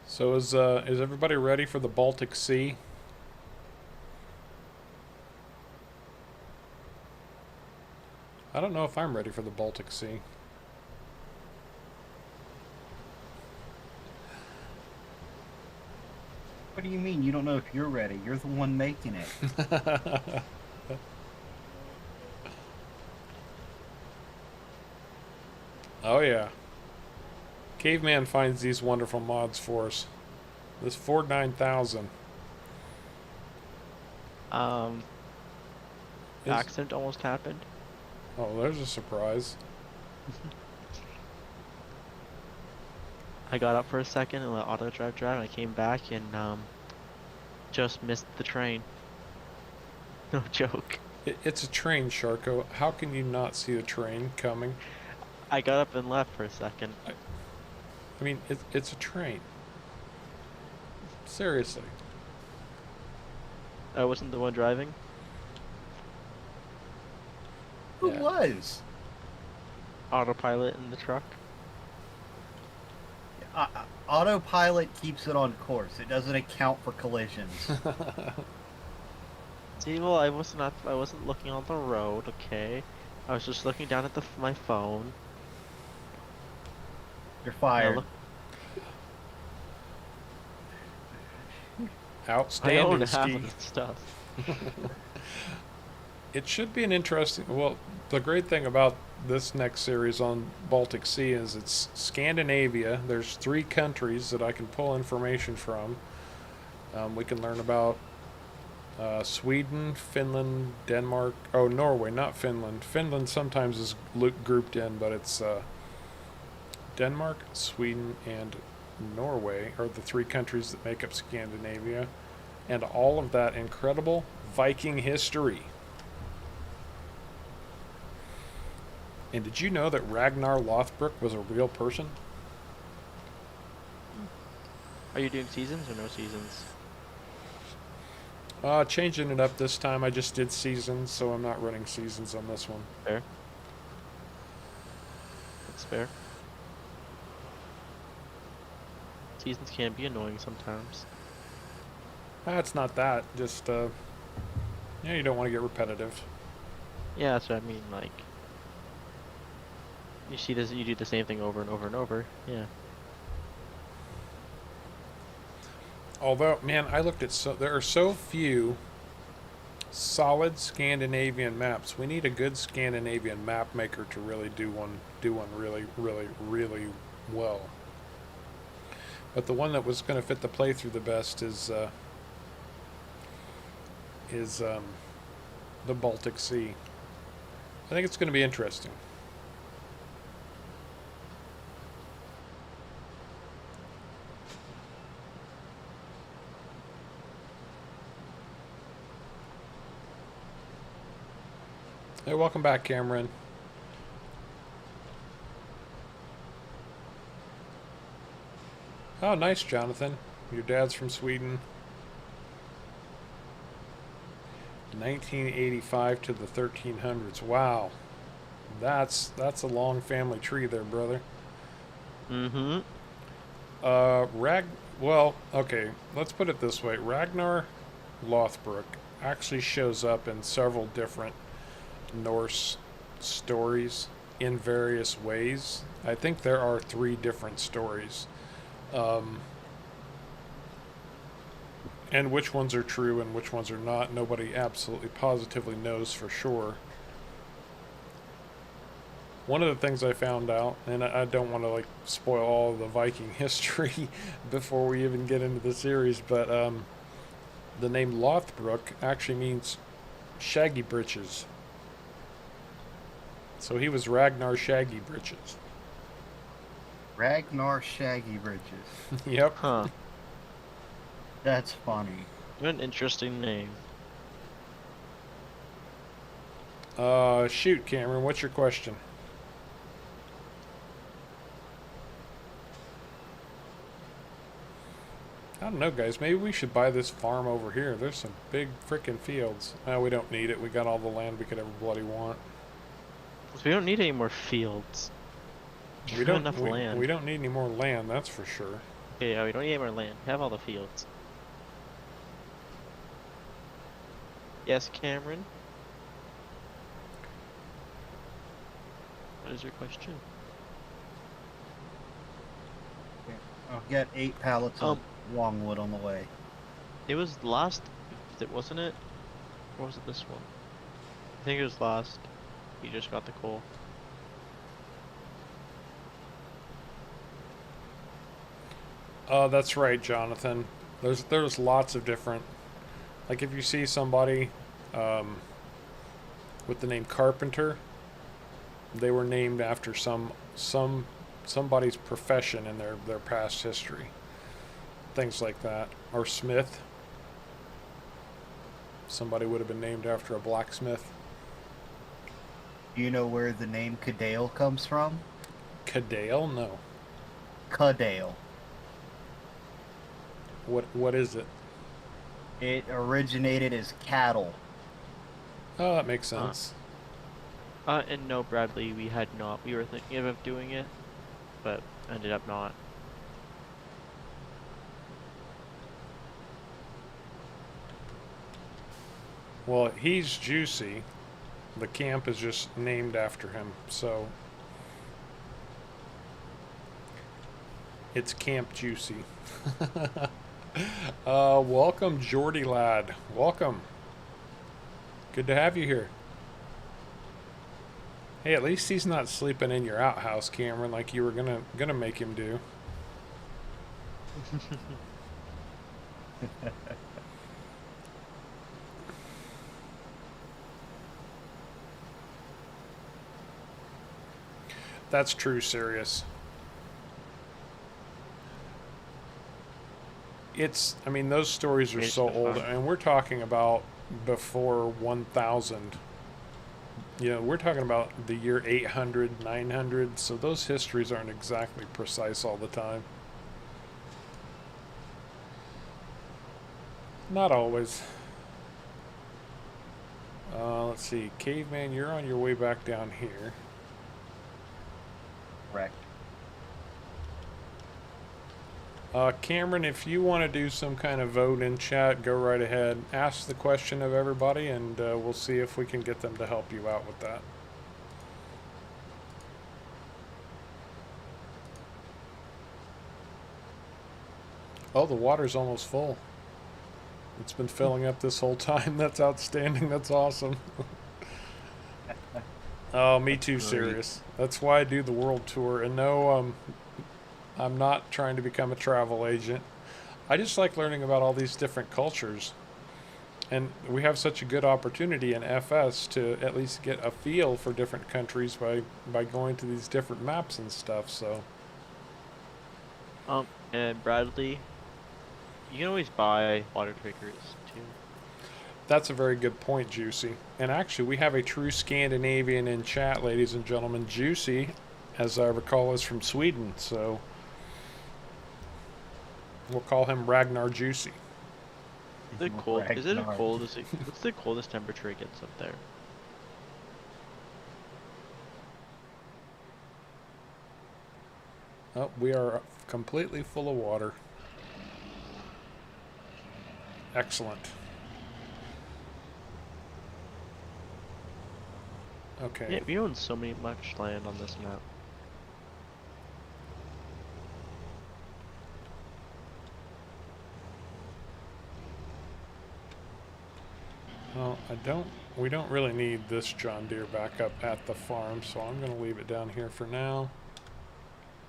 So is everybody ready for the Baltic Sea? I don't know if I'm ready for the Baltic Sea. What do you mean? You don't know if you're ready. You're the one making it. Oh yeah. Caveman finds these wonderful mods for us. This Ford 9000. Is- Accident almost happened. Oh, there's a surprise. I got up for a second and let auto drive drive. I came back and just missed the train. No joke. It's a train, Sharko. How can you not see the train coming? I got up and left for a second. I mean, it's a train. Seriously. I wasn't the one driving. Who Yeah. was? Autopilot in the truck. Autopilot keeps it on course. It doesn't account for collisions. See, well, I wasn't looking on the road. Okay, I was just looking down at my phone. You're And I fired. look- I Outstanding, own half Ski. of the stuff. It should be an interesting. Well, the great thing about this next series on Baltic Sea is it's Scandinavia. There's 3 countries that I can pull information from. We can learn about Sweden, Finland, Denmark. Oh, Norway, not Finland. Finland sometimes is grouped in, but it's Denmark, Sweden, and Norway are the three countries that make up Scandinavia. And all of that incredible Viking history. And did you know that Ragnar Lothbrok was a real person? Are you doing seasons or no seasons? Changing it up this time. I just did seasons, so I'm not running seasons on this one. Fair. That's fair. Seasons can be annoying sometimes. It's not that. Just, yeah, you don't want to get repetitive. Yeah, that's what I mean. Like, you see this, you do the same thing over and over and over. Yeah. Although, man, I looked at there are so few solid Scandinavian maps. We need a good Scandinavian map maker to really do one really, really, really well. But the one that was going to fit the playthrough the best is the Baltic Sea. I think it's going to be interesting. Hey, welcome back, Cameron. Oh, nice, Jonathan. Your dad's from Sweden. 1985 to the 1300s. Wow. That's a long family tree there, brother. Mm-hmm. Well, okay, let's put it this way. Ragnar Lothbrok actually shows up in several different Norse stories in various ways. I think there are 3 different stories. And which ones are true and which ones are not, nobody absolutely positively knows for sure. One of the things I found out, and I don't want to like spoil all of the Viking history before we even get into the series, but the name Lothbrok actually means shaggy britches. So he was Ragnar Shaggy Britches. Ragnar Shaggy Bridges. Yep. Huh. That's funny. What an interesting name. Shoot, Cameron, what's your question? I don't know, guys. Maybe we should buy this farm over here. There's some big frickin' fields. We don't need it. We got all the land we could ever bloody want. We don't need any more fields. We have don't enough land. We don't need any more land, that's for sure. Okay, yeah, we don't need any more land. We have all the fields. Yes, Cameron? What is your question? I'll get 8 pallets of longwood on the way. It was last, wasn't it? Or was it this one? I think it was last. You just got the coal. That's right, Jonathan. There's lots of different, like if you see somebody with the name Carpenter, they were named after somebody's profession in their past history. Things like that. Or Smith. Somebody would have been named after a blacksmith. Do you know where the name Cadale comes from? Cadale? No. Cadale. What is it? It originated as cattle. Oh, that makes sense. And no, Bradley, we were thinking of doing it, but ended up not. Well, he's Juicy. The camp is just named after him, so it's Camp Juicy. Welcome, Geordie lad. Welcome. Good to have you here. Hey, at least he's not sleeping in your outhouse, Cameron, like you were gonna make him do. That's true, serious. I mean, those stories are It's so the old, fun. and we're talking about before 1000. You know, we're talking about the year 800, 900, so those histories aren't exactly precise all the time. Not always. Let's see. Caveman, you're on your way back down here. Correct. Cameron, if you want to do some kind of vote in chat, go right ahead. Ask the question of everybody, and we'll see if we can get them to help you out with that. Oh, the water's almost full. It's been filling up this whole time. That's outstanding. That's awesome. Oh, me too, Great. serious. That's why I do the world tour. And no, I'm not trying to become a travel agent. I just like learning about all these different cultures. And we have such a good opportunity in FS to at least get a feel for different countries by going to these different maps and stuff. So, And Bradley, you can always buy water triggers too. that's a very good point, Juicy. And actually, we have a true Scandinavian in chat, ladies and gentlemen. Juicy, as I recall, is from Sweden. So, we'll call him Ragnar Juicy. The cold. Is it as Ragnar. cold as it? What's the coldest temperature it gets up there? Oh, we are completely full of water. Excellent. Okay. Yeah, we own so much land on this map. Well, we don't really need this John Deere back up at the farm, so I'm going to leave it down here for now.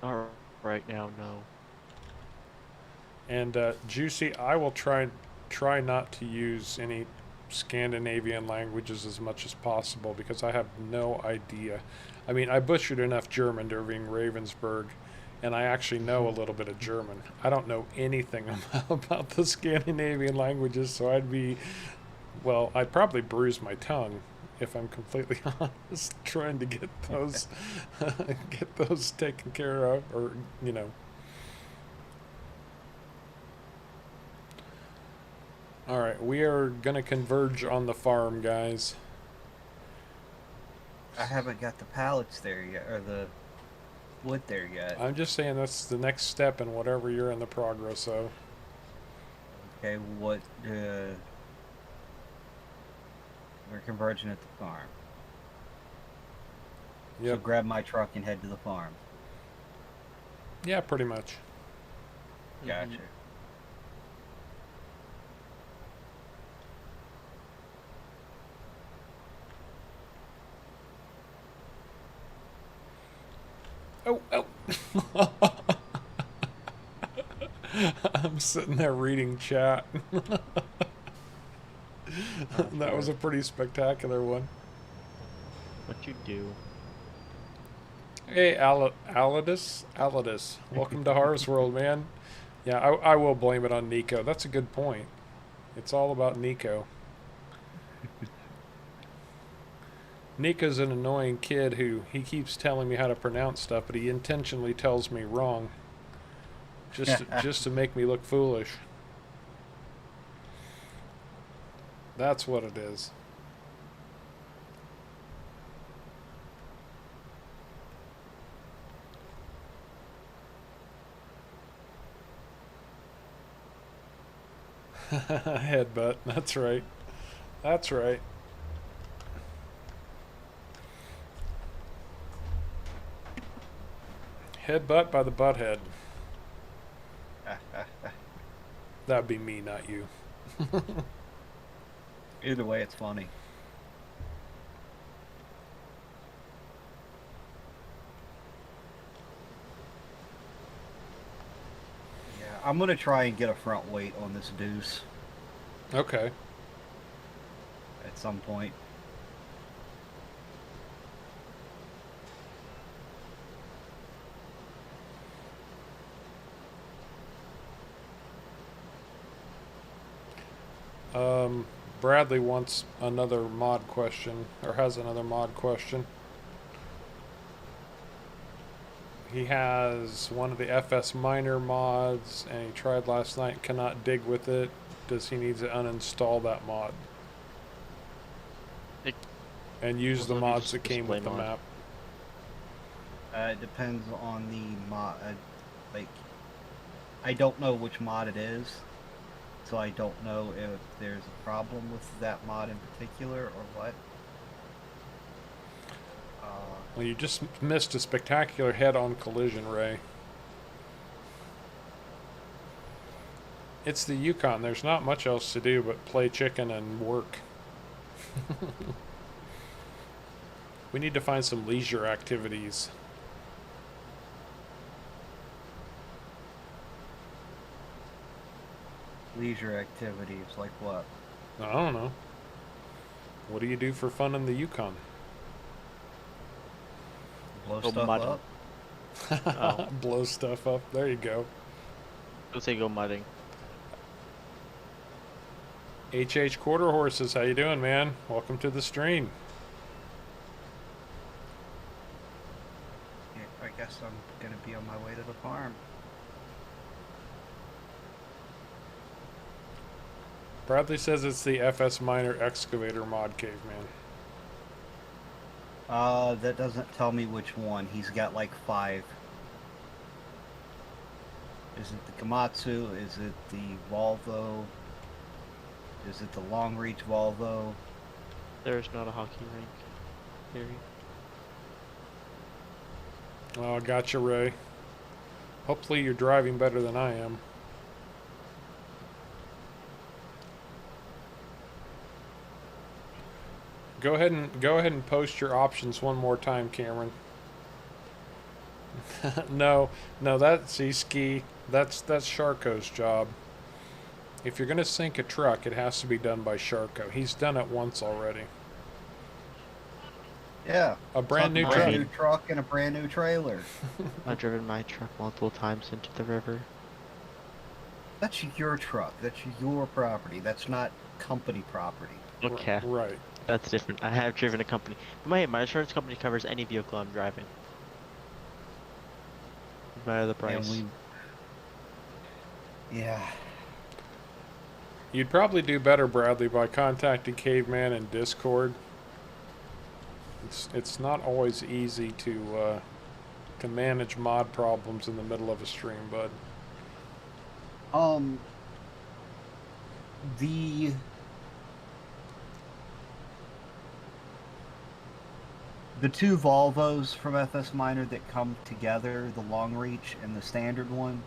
Not right now, no. And Juicy, I will try not to use any Scandinavian languages as much as possible because I have no idea. I mean, I butchered enough German during Ravensburg, and I actually know a little bit of German. I don't know anything about the Scandinavian languages, so I'd probably bruise my tongue if I'm completely honest, trying to get those get those taken care of, or you know. All right, we are gonna converge on the farm, guys. I haven't got the pallets there yet, or the wood there yet. I'm just saying that's the next step in whatever you're in the progress of. Okay, what? We're converging at the farm. So Yep. grab my truck and head to the farm. Yeah, pretty much. Gotcha. Oh, oh. I'm sitting there reading chat. That was a pretty spectacular one. What you do? Hey, Alidus. Welcome to Harvest World, man. Yeah, I will blame it on Nico. That's a good point. It's all about Nico. Nico's an annoying kid who he keeps telling me how to pronounce stuff, but he intentionally tells me wrong. Just to make me look foolish. That's what it is. Headbutt. That's right. That's right. Headbutt by the butthead. That'd be me, not you. Either way, it's funny. Yeah, I'm gonna try and get a front weight on this deuce Okay. at some point. Bradley wants another mod question, or has another mod question. He has one of the FS Miner mods, and he tried last night and cannot dig with it. Does he need to uninstall that mod? And use the mods that came with the map? It depends on the mod. Like, I don't know which mod it is, so I don't know if there's a problem with that mod in particular or what. Well, you just missed a spectacular head-on collision, Ray. It's the Yukon. There's not much else to do but play chicken and work. We need to find some leisure activities. Leisure activities, like what? I don't know. What do you do for fun in the Yukon? Blow stuff up? Oh. Blow stuff up. There you go. Let's say go mudding. HH Quarter Horses, how you doing, man? Welcome to the stream. Yeah, I guess I'm gonna be on my way to the farm. Bradley says it's the FS Miner Excavator mod, caveman. That doesn't tell me which one. He's got like 5. Is it the Komatsu? Is it the Volvo? Is it the long reach Volvo? There's not a hockey rink. Theory. Oh, gotcha, Ray. Hopefully you're driving better than I am. Go ahead and post your options one more time, Cameron. no, that's ski. That's Sharko's job. If you're gonna sink a truck, it has to be done by Sharko. He's done it once already. Yeah. A brand new brand truck. new truck and a brand new trailer. I've driven my truck multiple times into the river. That's your truck. That's your property. That's not company property. Okay. Right. That's different. I have driven a company. But my insurance company covers any vehicle I'm driving. No matter the price. Yeah. You'd probably do better, Bradley, by contacting Caveman in Discord. It's not always easy to manage mod problems in the middle of a stream, bud. The 2 Volvos from FS Miner that come together, the long reach and the standard one,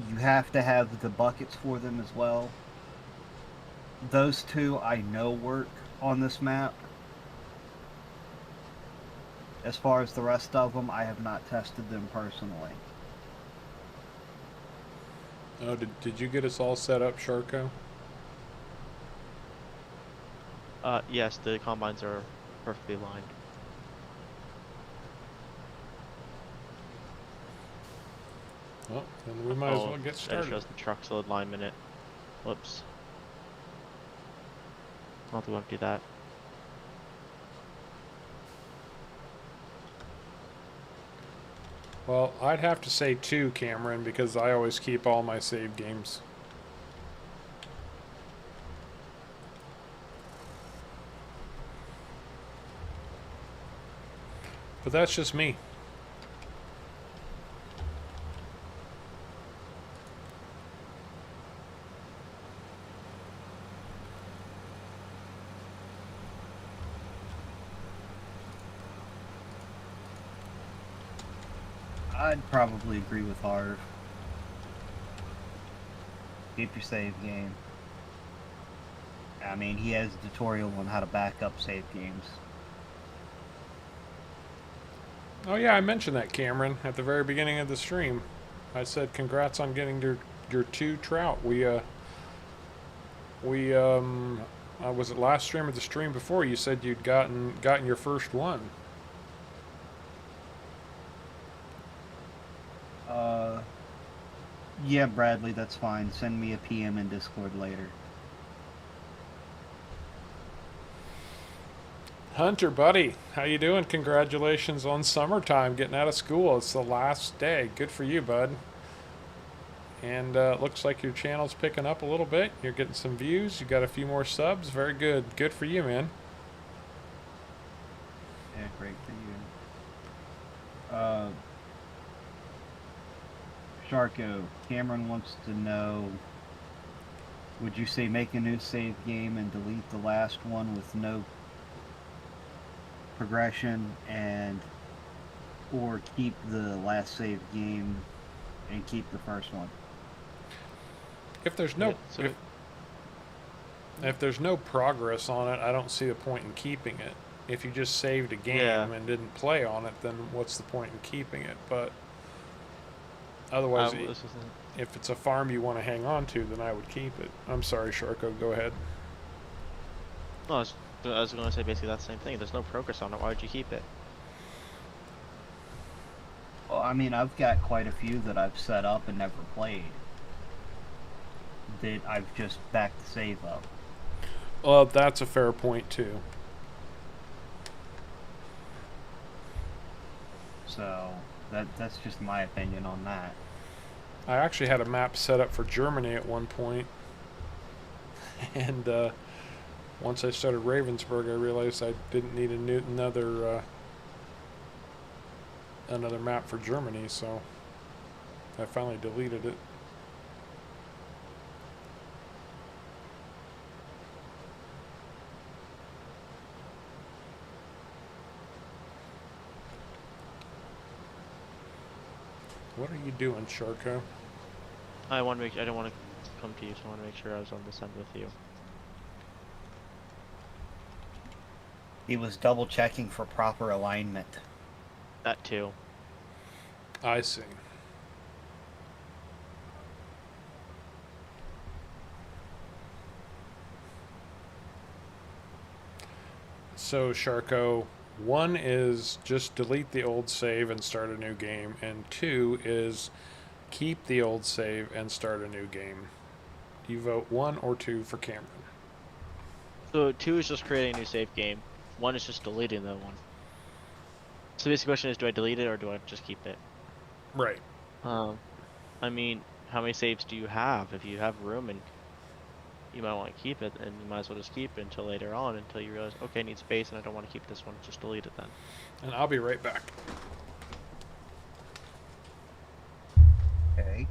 you have to have the buckets for them as well. Those 2 I know work on this map. As far as the rest of them, I have not tested them personally. Oh, did you get us all set up, Sharko? Yes, the combines are perfectly aligned. Well, then we might as well get It started. shows the truck's alignment. It. Whoops. I'll have to go and do that. Well, I'd have to say 2, Cameron, because I always keep all my save games. But that's just me. I'd probably agree with Harv. Keep your save game. I mean, he has a tutorial on how to back up save games. Oh yeah, I mentioned that, Cameron, at the very beginning of the stream. I said congrats on getting your 2 trout. Was it last stream or the stream before? You said you'd gotten your first one. Yeah, Bradley, that's fine. Send me a PM in Discord later. Hunter, buddy, how you doing? Congratulations on summertime, getting out of school. It's the last day. Good for you, bud. And looks like your channel's picking up a little bit. You're getting some views. You got a few more subs. Very good. Good for you, man. Yeah, great for you. Sharko, Cameron wants to know, would you say make a new save game and delete the last one with no progression, and or keep the last save game and keep the first one? If there's no Yeah, so if there's no progress on it, I don't see the point in keeping it. If you just saved a game Yeah. and didn't play on it, then what's the point in keeping it? But otherwise, this is if it's a farm you want to hang on to, then I would keep it. I'm sorry, Sharko. Go ahead. no, I was going to say basically that same thing. There's no progress on it. Why would you keep it? Well, I mean, I've got quite a few that I've set up and never played, that I've just backed the save up. Well, that's a fair point too. So that's just my opinion on that. I actually had a map set up for Germany at one point, and once I started Ravensburg, I realized I didn't need another map for Germany, so I finally deleted it. What are you doing, Sharko? I want to make. I don't want to come to you, so I want to make sure I was on this end with you. He was double checking for proper alignment. That too. I see. So, Sharko, one is just delete the old save and start a new game, and two is keep the old save and start a new game. You vote one or two for Cameron. So 2 is just creating a new save game. 1 is just deleting that one. So the basic question is, do I delete it or do I just keep it? Right. I mean, how many saves do you have? If you have room and you might want to keep it, and you might as well just keep it until later on, until you realize, okay, I need space and I don't want to keep this one, just delete it then. And I'll be right back. Okay.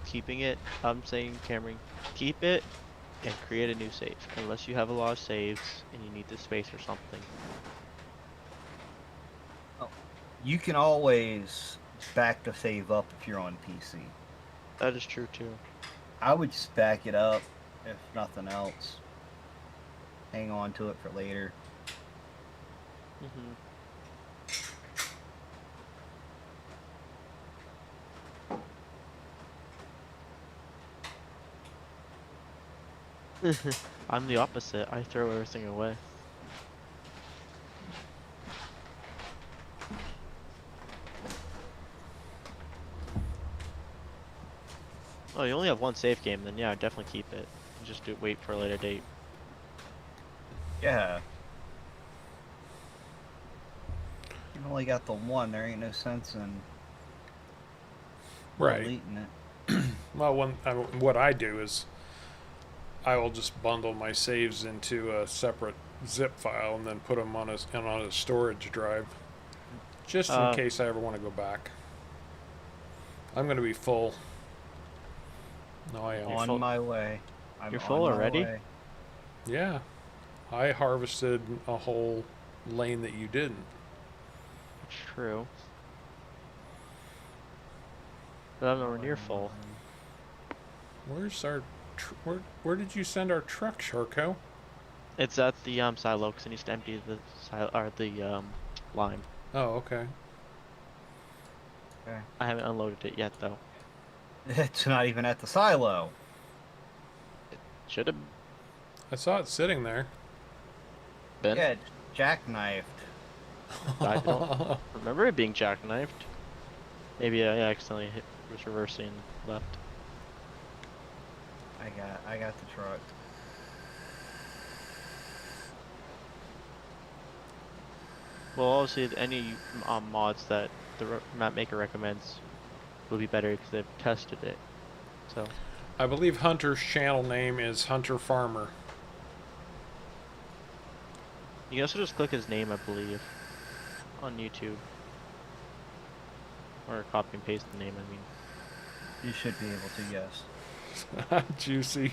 Keeping it, I'm saying, Cameron, keep it and create a new save, unless you have a lot of saves and you need the space or something. You can always back the save up if you're on PC. That is true too. I would just back it up, if nothing else. Hang on to it for later. I'm the opposite. I throw everything away. Oh, you only have one save game, then yeah, I'd definitely keep it. Just wait for a later date. Yeah. You only got the one, there ain't no sense in Right. deleting it. Well, what I do is I will just bundle my saves into a separate zip file and then put them on a storage drive, just in case I ever want to go back. I'm going to be full. No, I am. On my way. You're full already? Yeah. I harvested a whole lane that you didn't. True. But I'm nowhere near full. Where's our... where did you send our truck, Sharko? It's at the silo, because it needs to empty the lime. Oh, okay. Okay. I haven't unloaded it yet, though. It's not even at the silo. Should have I saw it sitting there. been. Yeah, it's jackknifed. I don't remember it being jackknifed. Maybe I accidentally Just reversing left. I got the truck. Well, obviously, any mods that the map maker recommends will be better because they've tested it. So, I believe Hunter's channel name is Hunter Farmer. you can also just click his name, I believe, on YouTube. Or copy and paste the name, I mean. You should be able to, yes. Juicy.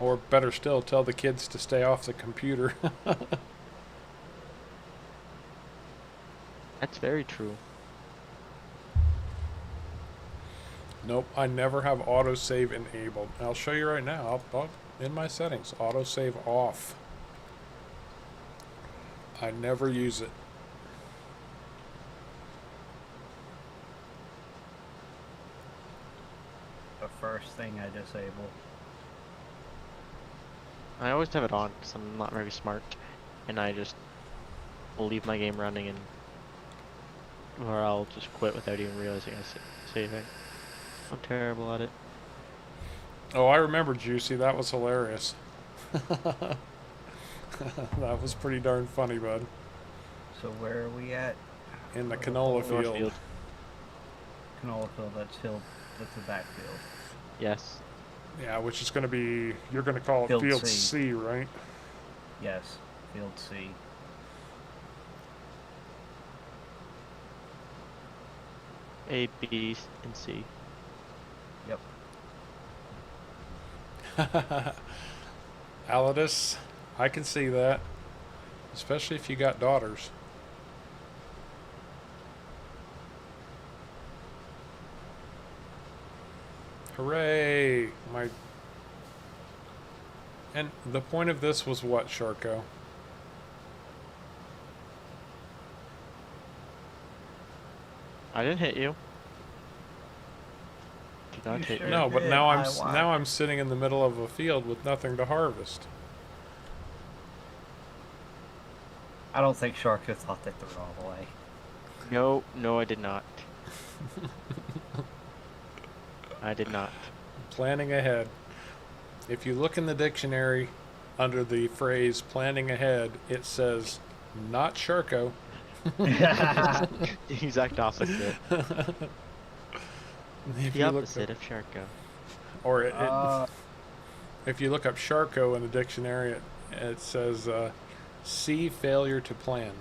Or better still, tell the kids to stay off the computer. That's very true. Nope, I never have autosave enabled. I'll show you right now. I'll in my settings, autosave off. I never use it. The first thing I disable. I always have it on because I'm not very smart. And I just will leave my game running and or I'll just quit without even realizing I saving. I'm terrible at it. Oh, I remember Juicy. That was hilarious. That was pretty darn funny, bud. So where are we at? In the canola field. Northfield. Canola field, that's field, that's the backfield. Yes. Yeah, which is going to be, you're going to call it Field Field C. C, right? Yes, field C. A, B, and C. Yep. Alidus, I can see that. Especially if you got daughters. Hooray! And the point of this was what, Sharko? I didn't hit you. Did not You hit sure you. No, but did. now I watched. now I'm sitting in the middle of a field with nothing to harvest. I don't think Sharko thought that the wrong way. No, I did not. I did not. Planning ahead. If you look in the dictionary under the phrase planning ahead, it says not Sharko. The exact opposite. If The you look opposite of Sharko. or if you look up Sharko in the dictionary, it says C, failure to plan.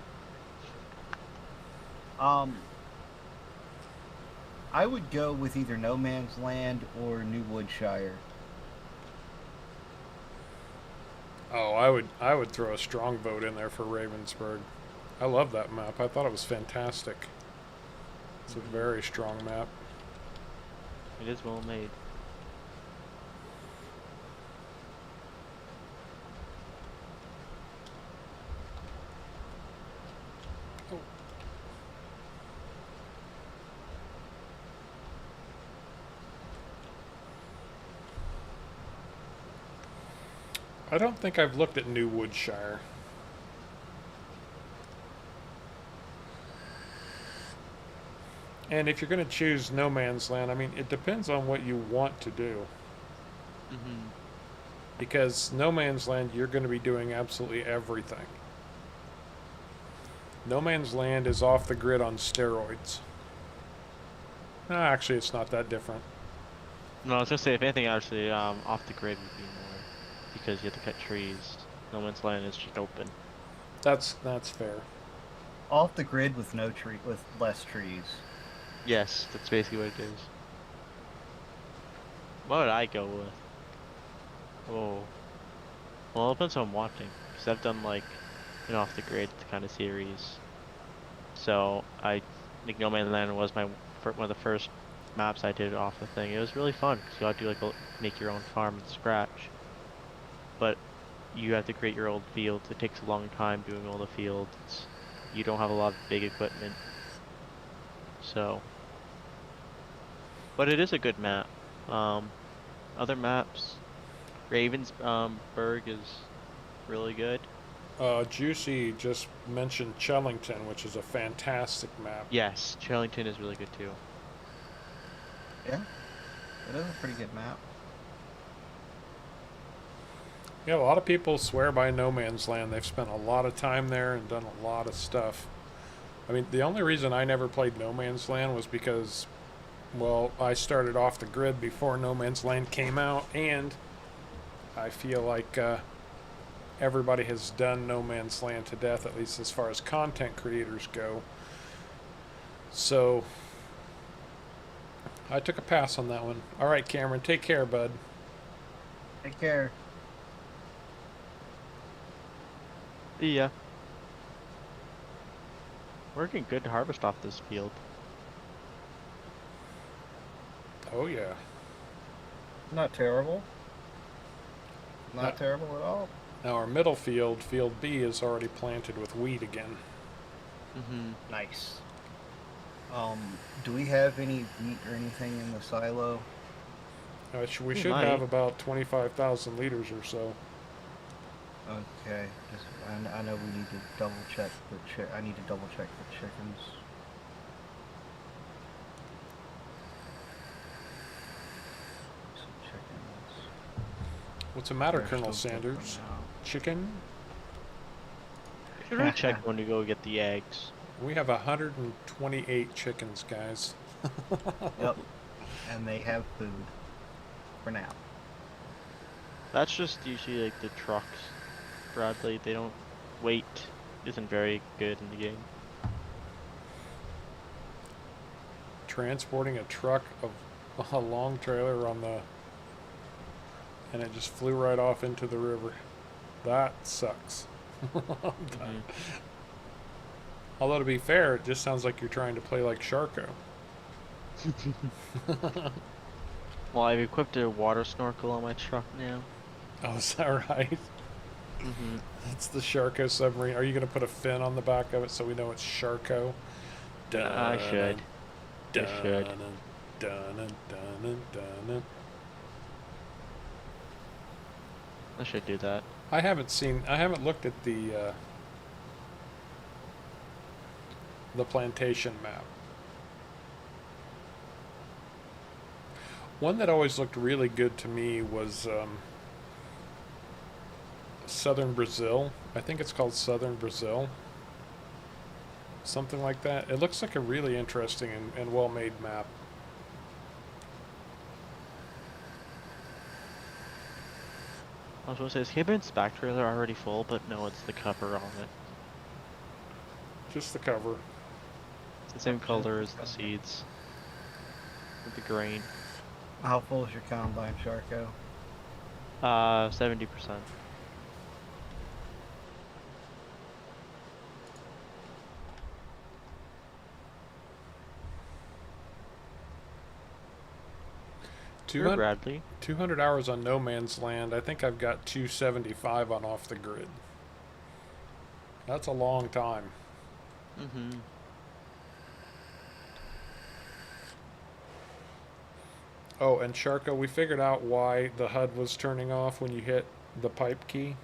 I would go with either No Man's Land or New Woodshire. Oh, I would throw a strong vote in there for Ravensburg. I love that map. I thought it was fantastic. It's a very strong map. It is well made. I don't think I've looked at New Woodshire. And if you're going to choose No Man's Land, I mean, it depends on what you want to do. Mm-hmm. Because No Man's Land, you're going to be doing absolutely everything. No Man's Land is off the grid on steroids. Actually, it's not that different. No, I was gonna say if anything, actually, off the grid would be more because you have to cut trees. No Man's Land is just open. That's fair. Off the grid with no tree, with less trees. Yes, that's basically what it is. What would I go with? Oh, well, it depends on what I'm watching. Because I've done like an off the grid kind of series. So I think No Man's Land was one of the first maps I did off the thing. It was really fun because you got to like make your own farm from scratch. But you have to create your own fields. It takes a long time doing all the fields. You don't have a lot of big equipment. So, but it is a good map. Other maps, Ravensburg is really good. Juicy just mentioned Chellington, which is a fantastic map. Yes, Chellington is really good too. Yeah, it is a pretty good map. Yeah, a lot of people swear by No Man's Land. They've spent a lot of time there and done a lot of stuff. I mean, the only reason I never played No Man's Land was because, well, I started off the grid before No Man's Land came out, and I feel like everybody has done No Man's Land to death, at least as far as content creators go. So I took a pass on that one. All right, Cameron, take care, bud. Take care. Yeah. We're getting good harvest off this field. Oh, yeah. Not terrible. No. Not terrible at all. Now our middle field, field B, is already planted with wheat again. Mm-hmm. Nice. Do we have any wheat or anything in the silo? We should might. have about 25,000 liters or so. Okay, just I know we need to double check the I need to double check the chickens. Some chickens. What's the matter, They're Colonel still Sanders? cooking now. Chicken? Should we check when we go get the eggs? We have 128 chickens, guys. Yep, and they have food for now. That's just usually like the trucks, Bradley. They don't weight isn't very good in the game. Transporting a truck of a long trailer on the... and it just flew right off into the river. That sucks. Mhm. Although to be fair, it just sounds like you're trying to play like Sharko. Well, I've equipped a water snorkel on my truck now. Oh, is that right? Mm-hmm. That's the Sharko submarine. Are you going to put a fin on the back of it so we know it's Sharko? I should. I should. I should do that. I haven't looked at the plantation map. One that always looked really good to me was Southern Brazil. I think it's called Southern Brazil. Something like that. It looks like a really interesting and well-made map. I was going to say, is Cabin's back trailer already full? But no, it's the cover on it. Just the cover. It's the same color as the seeds. With the grain. How full is your combine, Sharko? 70%. Sure, Bradley. 200 hours on No Man's Land. I think I've got 275 on Off the Grid. That's a long time. Mm-hmm. Oh, and Sharko, we figured out why the HUD was turning off when you hit the pipe key.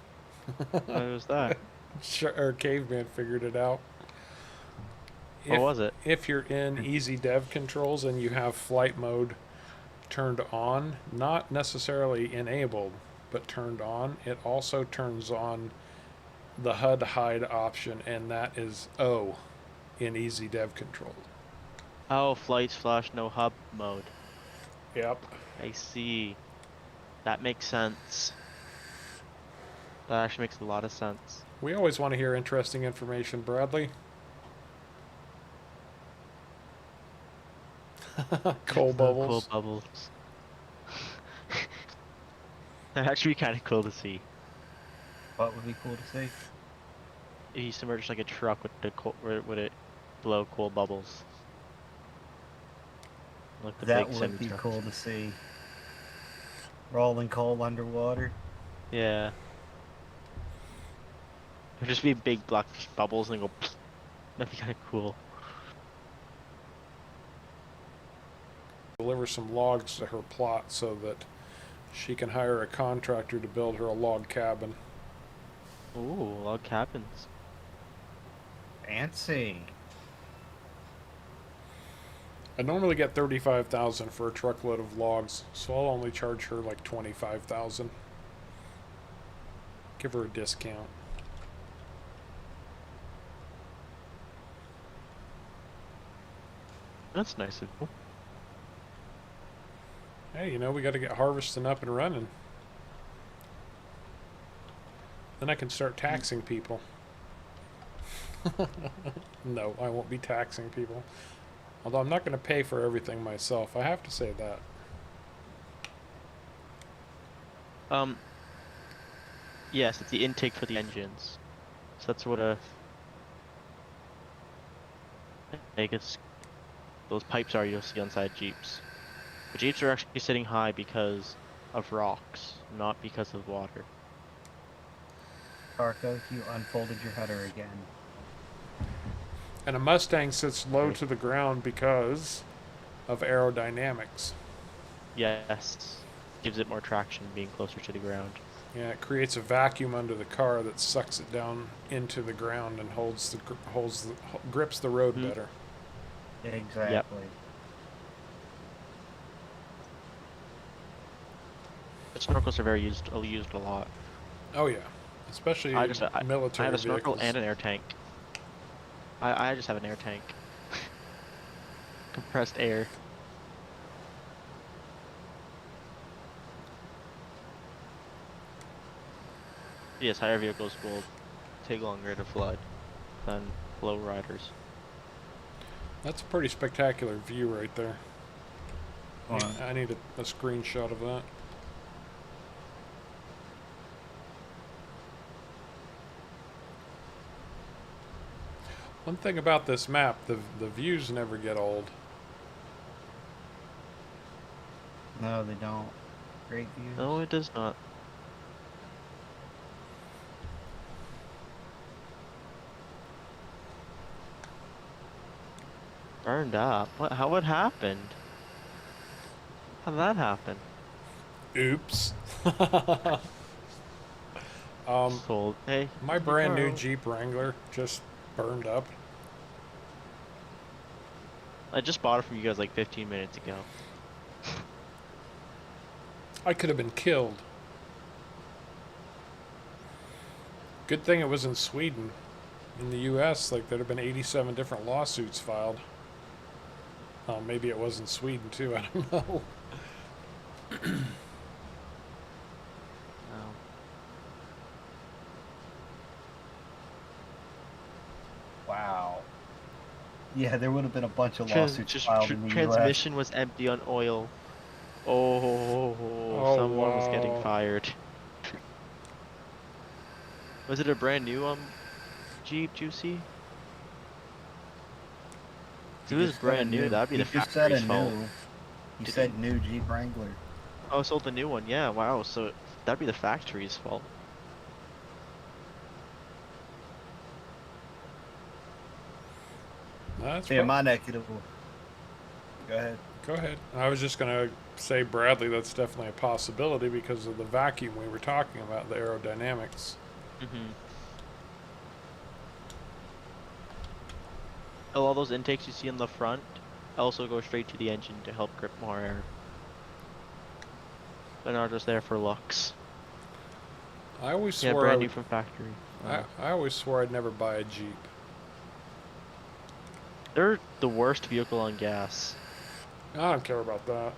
What was that? Or Caveman figured it out. What was it? If you're in easy dev controls and you have flight mode turned on, not necessarily enabled, but turned on, it also turns on the HUD hide option, and that is O in easy dev control. Oh, flights flash no hub mode. Yep. I see. That makes sense. That actually makes a lot of sense. We always want to hear interesting information, Bradley. Coal bubbles. Cool bubbles. That'd actually be kind of cool to see. What would be cool to see? If you submerge like a truck with the would it blow cool bubbles? Like the That big would be semi-trucks. cool to see. Rolling coal underwater. Yeah. It'd just be big black bubbles and go. That'd be kind of cool. Deliver some logs to her plot so that she can hire a contractor to build her a log cabin. Ooh, log cabins. Fancy. I normally get 35,000 for a truckload of logs, so I'll only charge her like 25,000. Give her a discount. That's nice of you. Hey, you know, we got to get harvesting up and running. Then I can start taxing people. No, I won't be taxing people. Although I'm not going to pay for everything myself. I have to say that. Yes, it's the intake for the engines. So that's what I guess those pipes are you'll see inside Jeeps. The Jeeps are actually sitting high because of rocks, not because of water. Tarko, you unfolded your header again. And a Mustang sits low to the ground because of aerodynamics. Yes, gives it more traction being closer to the ground. Yeah, it creates a vacuum under the car that sucks it down into the ground and grips the road better. Exactly. Yep. The snorkels are very used a lot. Oh yeah, especially military I have a snorkel vehicles. and an air tank. I just have an air tank. Compressed air. Yes, higher vehicles will take longer to flood than low riders. That's a pretty spectacular view right there. Hold I need a screenshot of that. One thing about this map, the views never get old. No, they don't. Great views. No, it does not. Burned up? What? What happened? How did that happen? Oops. Sold. Hey, My brand new Jeep Wrangler just burned up. I just bought it from you guys like 15 minutes ago. I could have been killed. Good thing it was in Sweden. In the US, like there'd have been 87 different lawsuits filed. Oh, maybe it was in Sweden too, I don't know. Wow. Yeah, there would have been a bunch of lawsuits filed in the Transmission US. was empty on oil. Oh, someone was getting fired. Was it a brand new Jeep Juicy? If it was brand new, that'd be the factory's fault. You said new Jeep Wrangler. Oh, sold the new one. Yeah, wow. So that'd be the factory's fault. That's Yeah, my neck of the woods. Go ahead. Go ahead. I was just going to say, Bradley, that's definitely a possibility because of the vacuum we were talking about, the aerodynamics. Mm-hmm. All those intakes you see in the front also go straight to the engine to help grip more air. They're not just there for looks. I always Yeah, swore brand new from factory. I always swore I'd never buy a Jeep. They're the worst vehicle on gas. I don't care about that.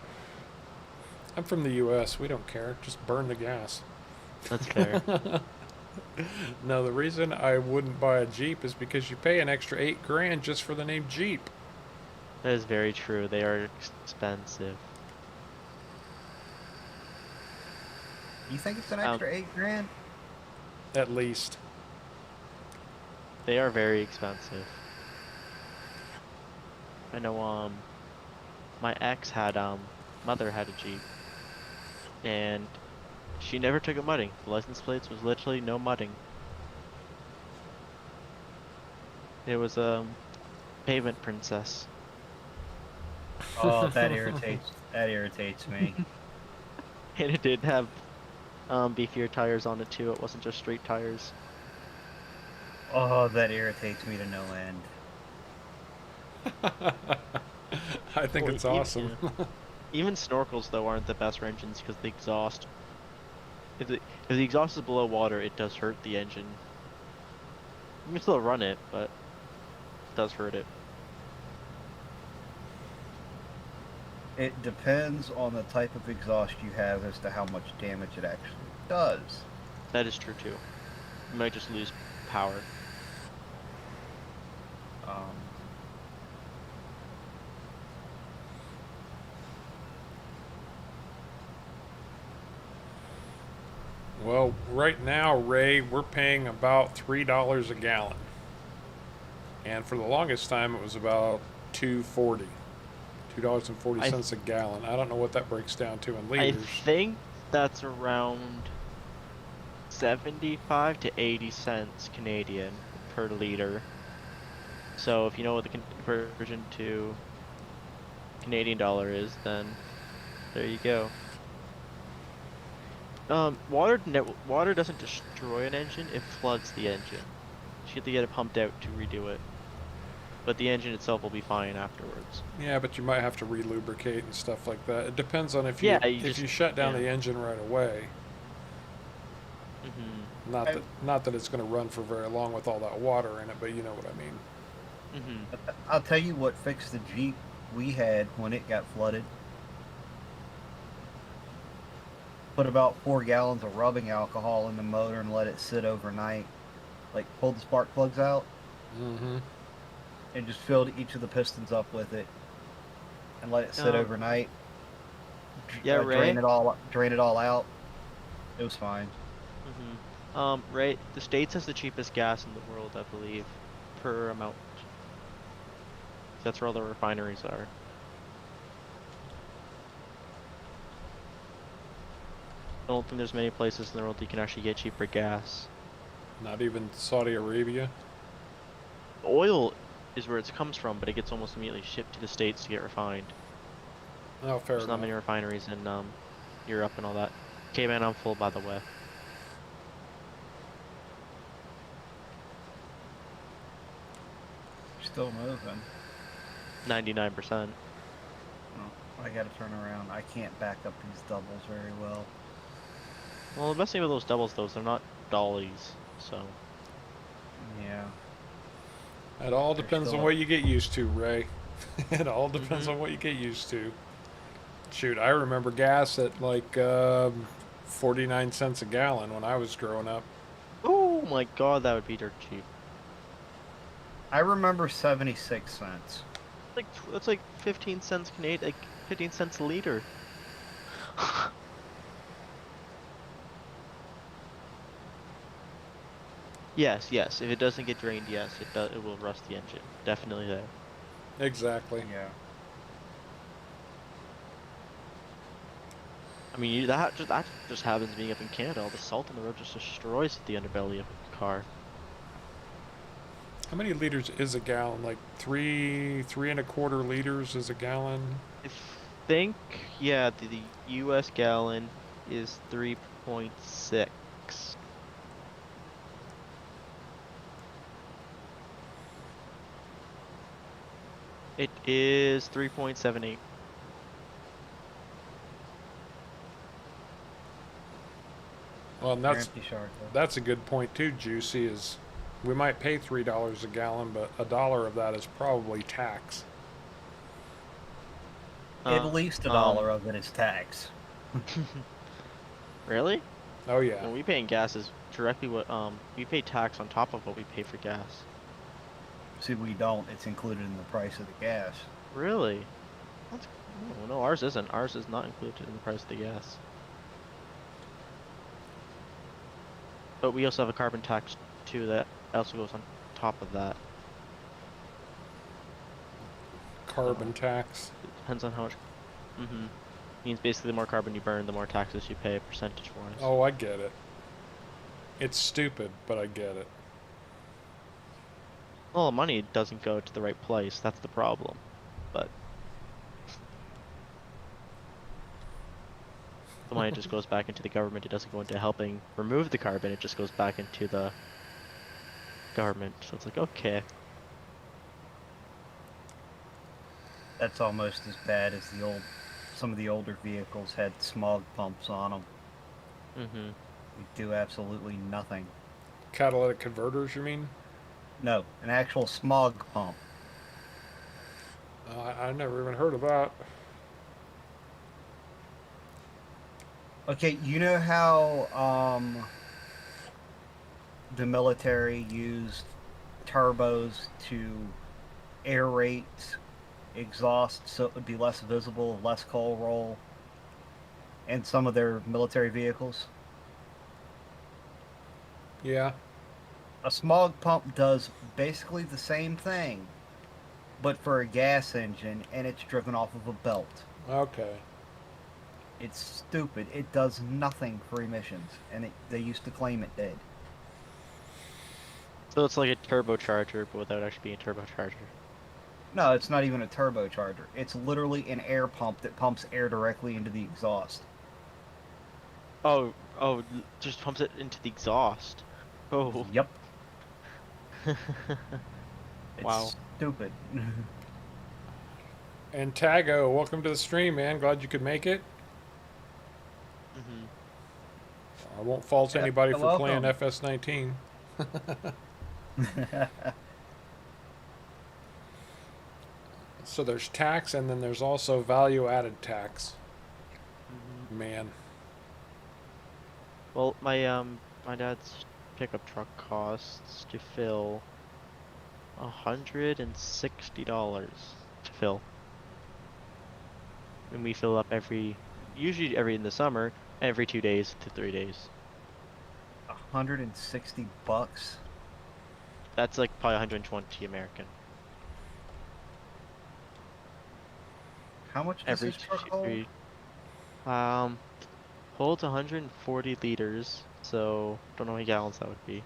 I'm from the US. We don't care. Just burn the gas. That's fair. No, the reason I wouldn't buy a Jeep is because you pay an extra $8 grand just for the name Jeep. That is very true. They are expensive. You think it's an extra $8 grand? At least. They are very expensive. I know, my ex had, mother had a Jeep. And she never took it mudding. The license plates was literally no mudding. It was, pavement princess. Oh, that irritates. That irritates me. And it did have, beefier tires on it too. It wasn't just straight tires. Oh, that irritates me to no end. I think Well, it's even, awesome. yeah. Even snorkels though aren't the best for engines because the exhaust. If the exhaust is below water, it does hurt the engine. You can still run it, but it does hurt it. It depends on the type of exhaust you have as to how much damage it actually does. That is true too. You might just lose power. Um, Well, right now, Ray, we're paying about $3 a gallon, and for the longest time, it was about 2.40, $2.40 I a gallon. I don't know what that breaks down to in I liters. think that's around 75 to 80 cents Canadian per liter. So if you know what the conversion to Canadian dollar is, then there you go. Water doesn't destroy an engine, it floods the engine. So you have to get it pumped out to redo it. But the engine itself will be fine afterwards. Yeah, but you might have to relubricate and stuff like that. It depends on Yeah, you if just you shut down yeah. the engine right away. Mhm. I, Not that it's going to run for very long with all that water in it, but you know what I mean. Mhm. I'll tell you what fixed the Jeep we had when it got flooded. Put about 4 gallons of rubbing alcohol in the motor and let it sit overnight. Like pulled the spark plugs out Mm-hmm. and just filled each of the pistons up with it and let it sit Um, overnight. yeah, Drain Ray. it all out. It was fine. Mhm. Ray, the States has the cheapest gas in the world, I believe, per amount. That's where all the refineries are. I don't think there's many places in the world you can actually get cheaper gas. Not even Saudi Arabia. Oil is where it comes from, but it gets almost immediately shipped to the States to get refined. Oh, fair There's not enough. many refineries in Europe and all that. Okay, man, I'm full, by the way. Still moving. 99%. Oh, I gotta turn around. I can't back up these doubles very well. Well, the best thing with those doubles, though, is they're not dollies, so. Yeah, It all they're depends on still up. what you get used to, Ray. It all depends Mm-hmm. on what you get used to. Shoot, I remember gas at like 49 cents a gallon when I was growing up. Oh my god, that would be dirt cheap. I remember 76 cents. That's like 15 cents Canadian, like 15 cents a liter. Yes, yes. If it doesn't get drained, yes, it does. It will rust the engine. Definitely there. Exactly. Yeah. I mean, that just happens being up in Canada. All the salt on the road just destroys the underbelly of a car. How many liters is a gallon? Like three and a quarter liters is a gallon. I think, yeah, the U.S. gallon is 3.6. It is 3.78. Well, and You're empty shark. that's a good point too. Juicy is, we might pay $3 a gallon, but a dollar of that is probably tax. At Uh, least a um, dollar of it is tax. really? Oh yeah, When we pay in gas is directly what we pay tax on top of what we pay for gas. See, we don't. It's included in the price of the gas. Really? That's oh, no, ours isn't. Ours is not included in the price of the gas. But we also have a carbon tax too that also goes on top of that. carbon So tax. it depends on how much. Mm-hmm. Means basically the more carbon you burn, the more taxes you pay percentage wise. Oh, I get it. It's stupid, but I get it. Well, the money doesn't go to the right place. That's the problem. But the money just goes back into the government. It doesn't go into helping remove the carbon. It just goes back into the government. So it's like, okay. That's almost as bad as some of the older vehicles had smog pumps on them. Mm-hmm. They do absolutely nothing. Catalytic converters, you mean? No, an actual smog pump. I never even heard of that. Okay, you know how the military used turbos to aerate exhaust so it would be less visible, less coal roll in some of their military vehicles? Yeah. A smog pump does basically the same thing, but for a gas engine, and it's driven off of a belt. Okay. It's stupid. It does nothing for emissions, and they used to claim it did. So it's like a turbocharger, but without actually being a turbocharger. No, it's not even a turbocharger. It's literally an air pump that pumps air directly into the exhaust. Oh, just pumps it into the exhaust. Oh. Yep. Wow. It's stupid. And Tago, welcome to the stream, man. Glad you could make it. Mm-hmm. I won't fault Yep, anybody you're for playing welcome. FS19. So there's tax, and then there's also value-added tax. Mm-hmm. Man. Well, my dad's pickup truck costs to fill $160 to fill. And we fill up usually every in the summer, every 2 days to 3 days. $160. That's like probably 120 American. How much does Every this truck two, hold? three. Holds 140 liters, so don't know how many gallons that would be.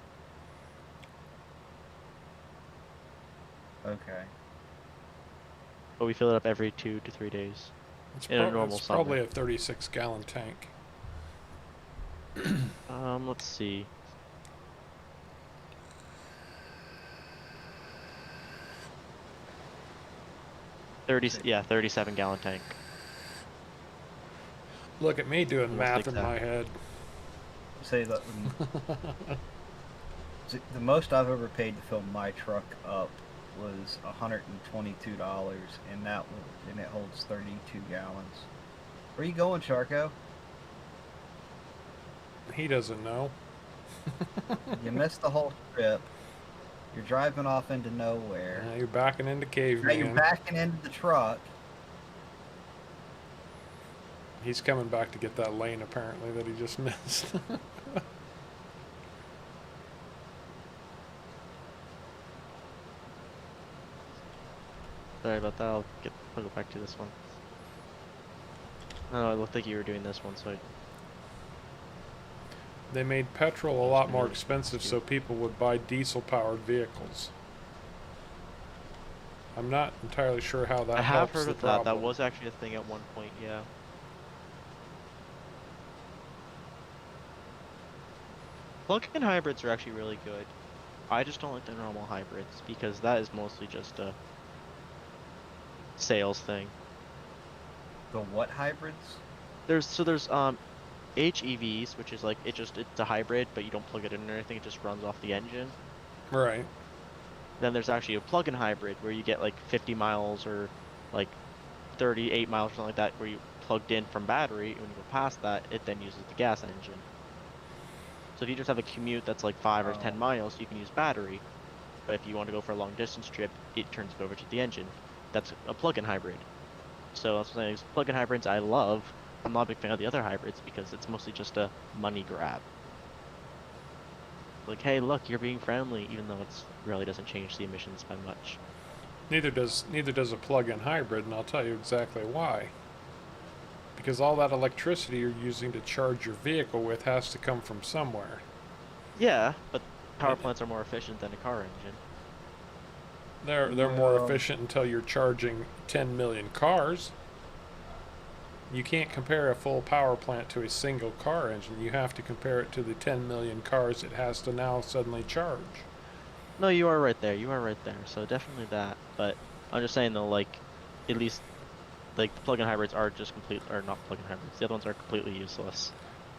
Okay. But we fill it up every 2 to 3 days in a normal It's summer. probably a 36-gallon tank. Let's see. Yeah, 37-gallon tank. Look at me doing Almost math in exact. my head. Say that the most I've ever paid to fill my truck up was $122, and it holds 32 gallons. Where you going, Sharko? He doesn't know. You missed the whole trip. You're driving off into nowhere. You're backing into Now caveman. you're backing into the truck. He's coming back to get that lane, apparently, that he just missed. Sorry about that. I'll go back to this one. Oh, it looked like you were doing this one, so They made petrol a lot more expensive so people would buy diesel-powered vehicles. I'm not entirely sure how that I have helps heard the of that. That problem. was actually a thing at one point, yeah. Plug-in hybrids are actually really good. I just don't like the normal hybrids because that is mostly just a sales thing. The what hybrids? There's HEVs, which is like it's a hybrid, but you don't plug it in or anything, it just runs off the engine. Right. Then there's actually a plug-in hybrid where you get like 50 miles or like 38 miles or something like that where you plugged in from battery, and when you go past that, it then uses the gas engine. So if you just have a commute that's like 5 or 10 miles, you can use battery. But if you want to go for a long distance trip, it turns it over to the engine. That's a plug-in hybrid. So that's what I'm saying. Plug-in hybrids I love. I'm not a big fan of the other hybrids because it's mostly just a money grab. Like, hey, look, you're being friendly, even though it really doesn't change the emissions by much. Neither does a plug-in hybrid, and I'll tell you exactly why. Because all that electricity you're using to charge your vehicle with has to come from somewhere. Yeah, but power plants are more efficient than a car engine. They're more efficient until you're charging 10 million cars. You can't compare a full power plant to a single car engine. You have to compare it to the 10 million cars it has to now suddenly charge. No, you are right there. You are right there. So definitely that. But I'm just saying though, like, at least like the plug-in hybrids are just complete, or not plug-in hybrids. The other ones are completely useless.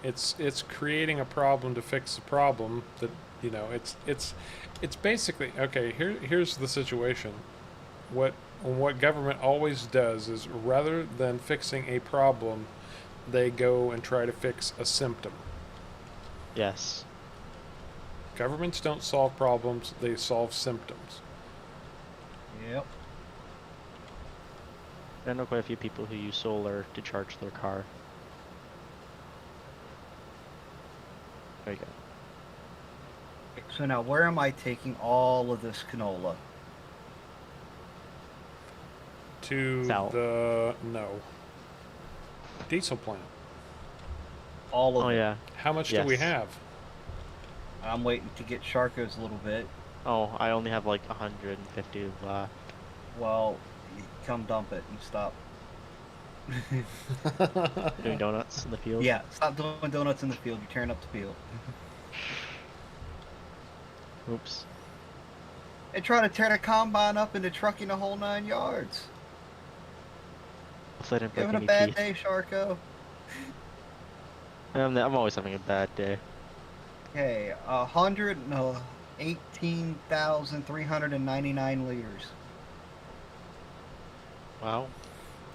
It's creating a problem to fix the problem that it's basically okay. Here's the situation. What government always does is rather than fixing a problem, they go and try to fix a symptom. Yes. Governments don't solve problems, they solve symptoms. Yep. I know quite a few people who use solar to charge their car. There you go. So now, where am I taking all of this canola? To Sal. the no diesel plant. All of Oh it. yeah. How much do we Yes. have? I'm waiting to get Sharko's a little bit. Oh, I only have like 150 left. Well, come dump it and stop. Doing donuts in the field. Yeah, stop doing donuts in the field. You're tearing up the field. Oops. And trying to tear the combine up into trucking the whole 9 yards. Hopefully I didn't break Having a any bad teeth. day, Sharko. I'm always having a bad day. Okay, 18,399 liters. Wow.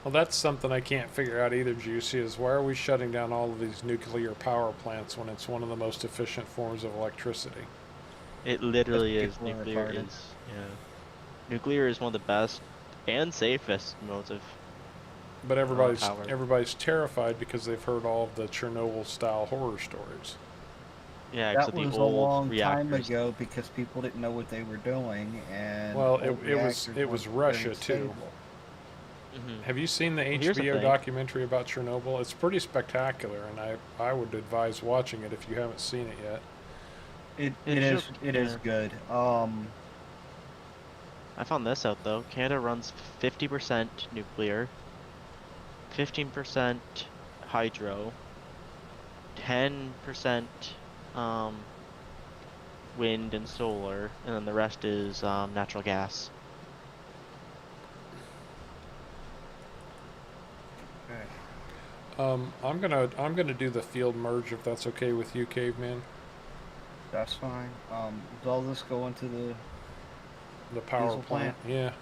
Well, that's something I can't figure out either, Juicy, is why are we shutting down all of these nuclear power plants when it's one of the most efficient forms of electricity? It literally is. People are Nuclear retarded. is, yeah. Nuclear is one of the best and safest modes of But everybody's power. everybody's terrified because they've heard all of the Chernobyl-style horror stories. Yeah, That except the was a old long time reactors. ago because people didn't know what they were doing, and Well, old it was reactors weren't Russia very too. stable. Have you seen the Well, here's the HBO thing. documentary about Chernobyl? It's pretty spectacular, and I would advise watching it if you haven't seen it yet. It It is should- it is yeah. good. I found this out though. Canada runs 50% nuclear, 15% hydro, 10% wind and solar, and then the rest is natural gas. Okay, I'm gonna do the field merge if that's okay with you, Caveman. that's fine. Does all this go into the The power Diesel plant. plant? Yeah.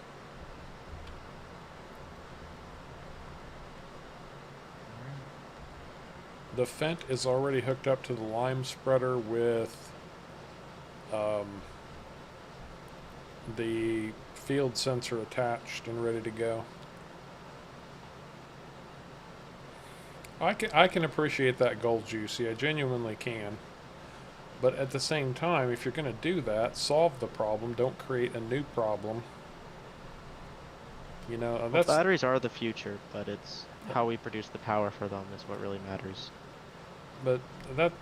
The Fent is already hooked up to the lime spreader with the field sensor attached and ready to go. I can appreciate that goal, Juicy. I genuinely can. But at the same time, if you're going to do that, solve the problem. Don't create a new problem. You know, Well, that's batteries are the future, but it's how we produce the power for them is what really matters. but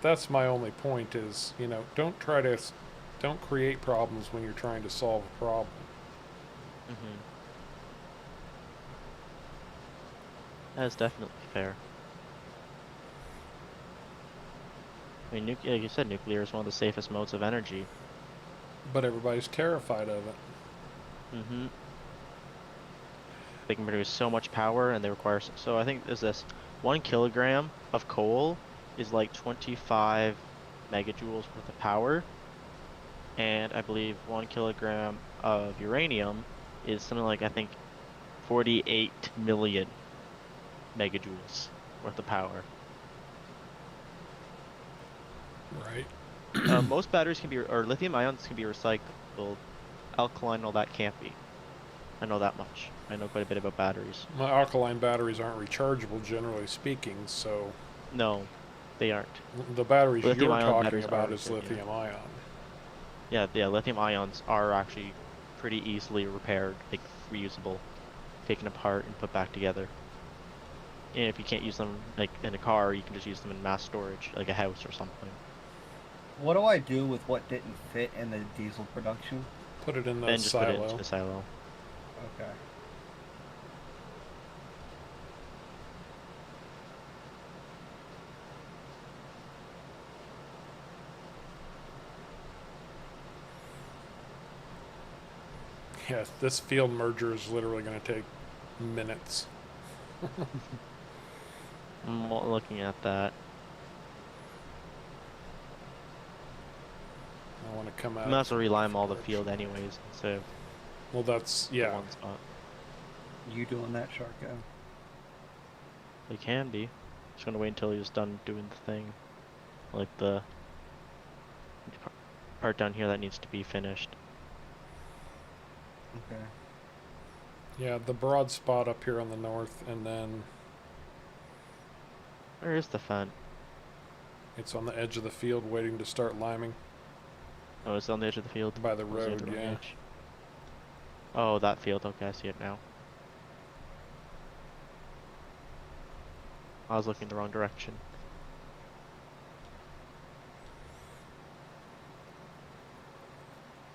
that's my only point is, don't create problems when you're trying to solve a problem. Mm-hmm. That is definitely fair. I mean, like you said, nuclear is one of the safest modes of energy. But everybody's terrified of it. Mm-hmm. They can produce so much power, and they require. So I think is this 1 kilogram of coal is like 25 megajoules worth of power, and I believe 1 kilogram of uranium is something like I think 48 million megajoules worth of power. Right. Most batteries can be, or lithium ions can be recycled. Alkaline, all that can't be. I know that much. I know quite a bit about batteries. My alkaline batteries aren't rechargeable, generally speaking, so No, they aren't. the batteries Lithium you're ion talking batteries about are is good, yeah. lithium ion. Yeah, lithium ions are actually pretty easily repaired, like reusable, taken apart and put back together. And if you can't use them like in a car, you can just use them in mass storage, like a house or something. What do I do with what didn't fit in the diesel production? Put it in the Then just put it into silo. the silo. Okay. Yeah, this field merger is literally going to take minutes. I'm looking at that. I want to come out. I'm also from a relime all the different field direction. anyways instead of Well, that's, the yeah. one spot. You doing that, Sharko? They can be. Just gonna wait until he's done doing the thing. Like the part down here that needs to be finished. Okay. Yeah, the broad spot up here on the north, and then Where is the fence? it's on the edge of the field waiting to start liming Oh, it's on the edge of the field. by the I was at road, wrong yeah. edge. Oh, that field. Okay, I see it now. I was looking the wrong direction.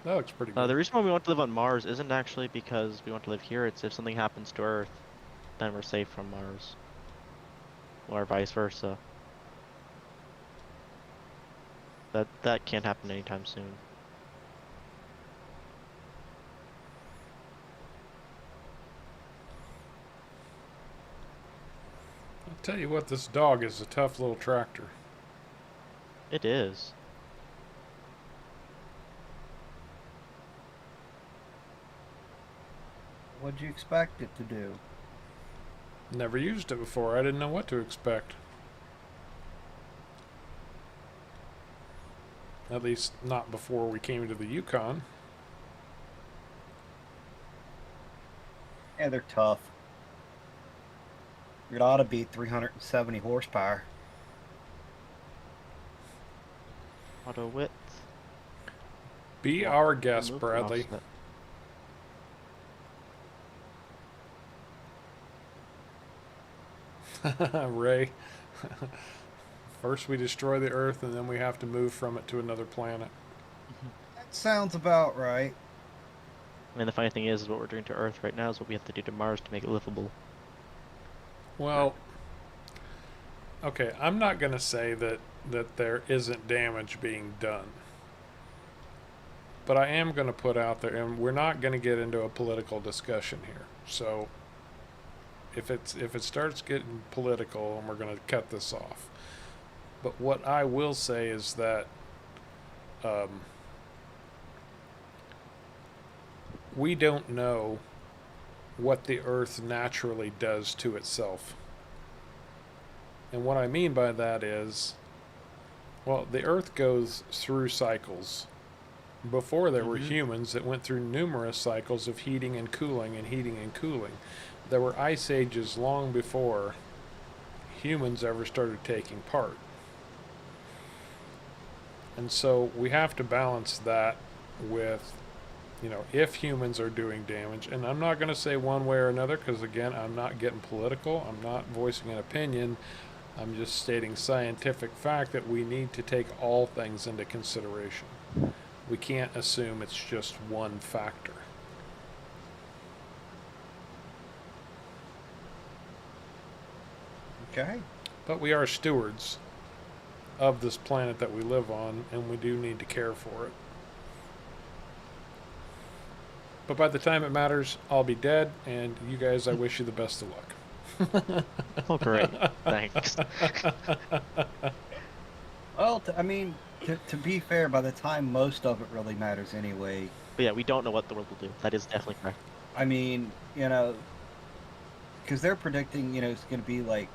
That looks pretty good. The reason why we want to live on Mars isn't actually because we want to live here. It's if something happens to Earth, then we're safe from Mars. Or vice versa. That can't happen anytime soon. I'll tell you what, this dog is a tough little tractor. It is. What'd you expect it to do? Never used it before. I didn't know what to expect. At least not before we came to the Yukon. Yeah, they're tough. It ought to be 370 horsepower. Auto width. Be Well, our guest, remove the Bradley. offset. Ray. First we destroy the Earth, and then we have to move from it to another planet. That sounds about right. I mean, the funny thing is what we're doing to Earth right now is what we have to do to Mars to make it livable. Well, okay, I'm not going to say that there isn't damage being done. But I am going to put out there, and we're not going to get into a political discussion here. So if it starts getting political, and we're going to cut this off. But what I will say is that we don't know what the Earth naturally does to itself. And what I mean by that is, well, the Earth goes through cycles. Before there were humans that went through numerous cycles of heating and cooling and heating and cooling. There were ice ages long before humans ever started taking part. And so we have to balance that with, if humans are doing damage. And I'm not going to say one way or another because, again, I'm not getting political. I'm not voicing an opinion. I'm just stating scientific fact that we need to take all things into consideration. We can't assume it's just one factor. Okay. But we are stewards of this planet that we live on, and we do need to care for it. But by the time it matters, I'll be dead, and you guys, I wish you the best of luck. Oh, great. Thanks. Well, to be fair, by the time most of it really matters anyway. But yeah, we don't know what the world will do. That is definitely correct. I mean, because they're predicting, it's going to be like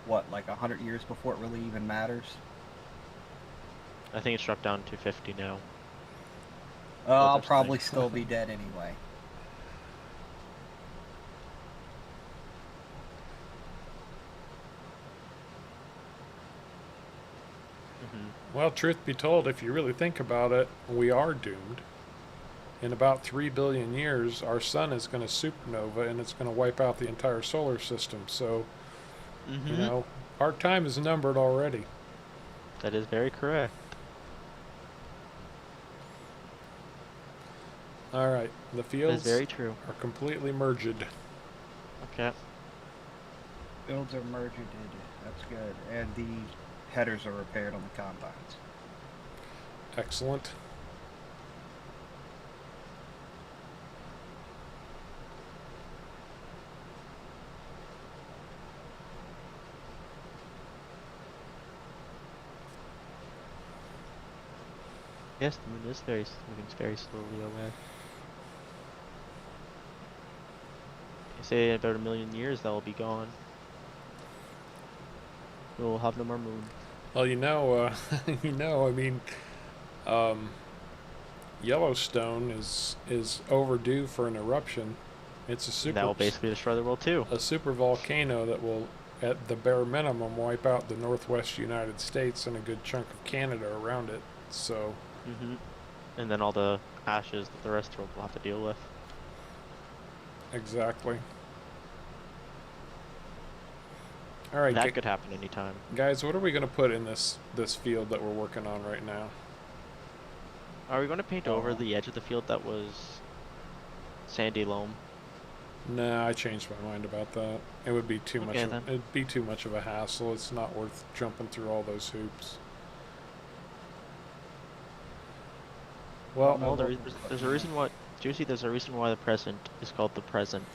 100 years before it really even matters. I think it's dropped down to 50 now. I'll probably still be dead anyway. Well, truth be told, if you really think about it, we are doomed. In about 3 billion years, our sun is going to supernova, and it's going to wipe out the entire solar system. So, our time is numbered already. That is very correct. All right, the fields That is very true. are completely merged. Okay. Fields are merged. That's good. And the headers are repaired on the combines. Excellent. Yes, the moon is moving very slowly away. They say in about a million years that will be gone. We'll have no more moon. Well, I mean, um, Yellowstone is overdue for an eruption. It's And that will basically destroy the world too. a super volcano that will, at the bare minimum, wipe out the northwest United States and a good chunk of Canada around it. So, Mm-hmm. And then all the ashes that the rest of the world will have to deal with. exactly. All right, That could happen anytime. guys, what are we gonna put in this field that we're working on right now? Are we going to paint over the edge of the field that was sandy loam? Nah, I changed my mind about that. It would be too much. Okay, then. It'd be too much of a hassle. It's not worth jumping through all those hoops. Well, Well, there's a reason why, Juicy, there's a reason why the present is called the present.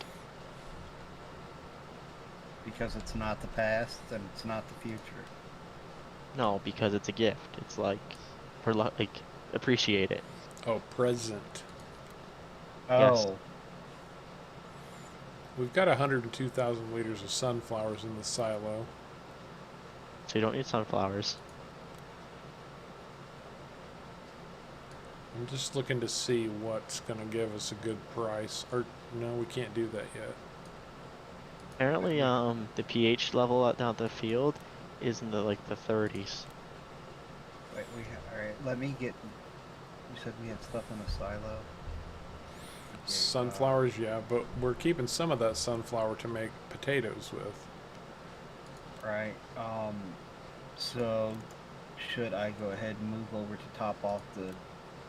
Because it's not the past and it's not the future. No, because it's a gift. It's like, appreciate it. oh, present. Yes. Oh, We've got 102,000 liters of sunflowers in the silo. So you don't need sunflowers. I'm just looking to see what's gonna give us a good price. Or no, we can't do that yet. Apparently, the pH level down the field is in the 30s. wait, alright, let me get, you said we had stuff in the silo? Okay, Sunflowers, yeah, but we're keeping some of that sunflower to make potatoes with. right, so, should I go ahead and move over to top off the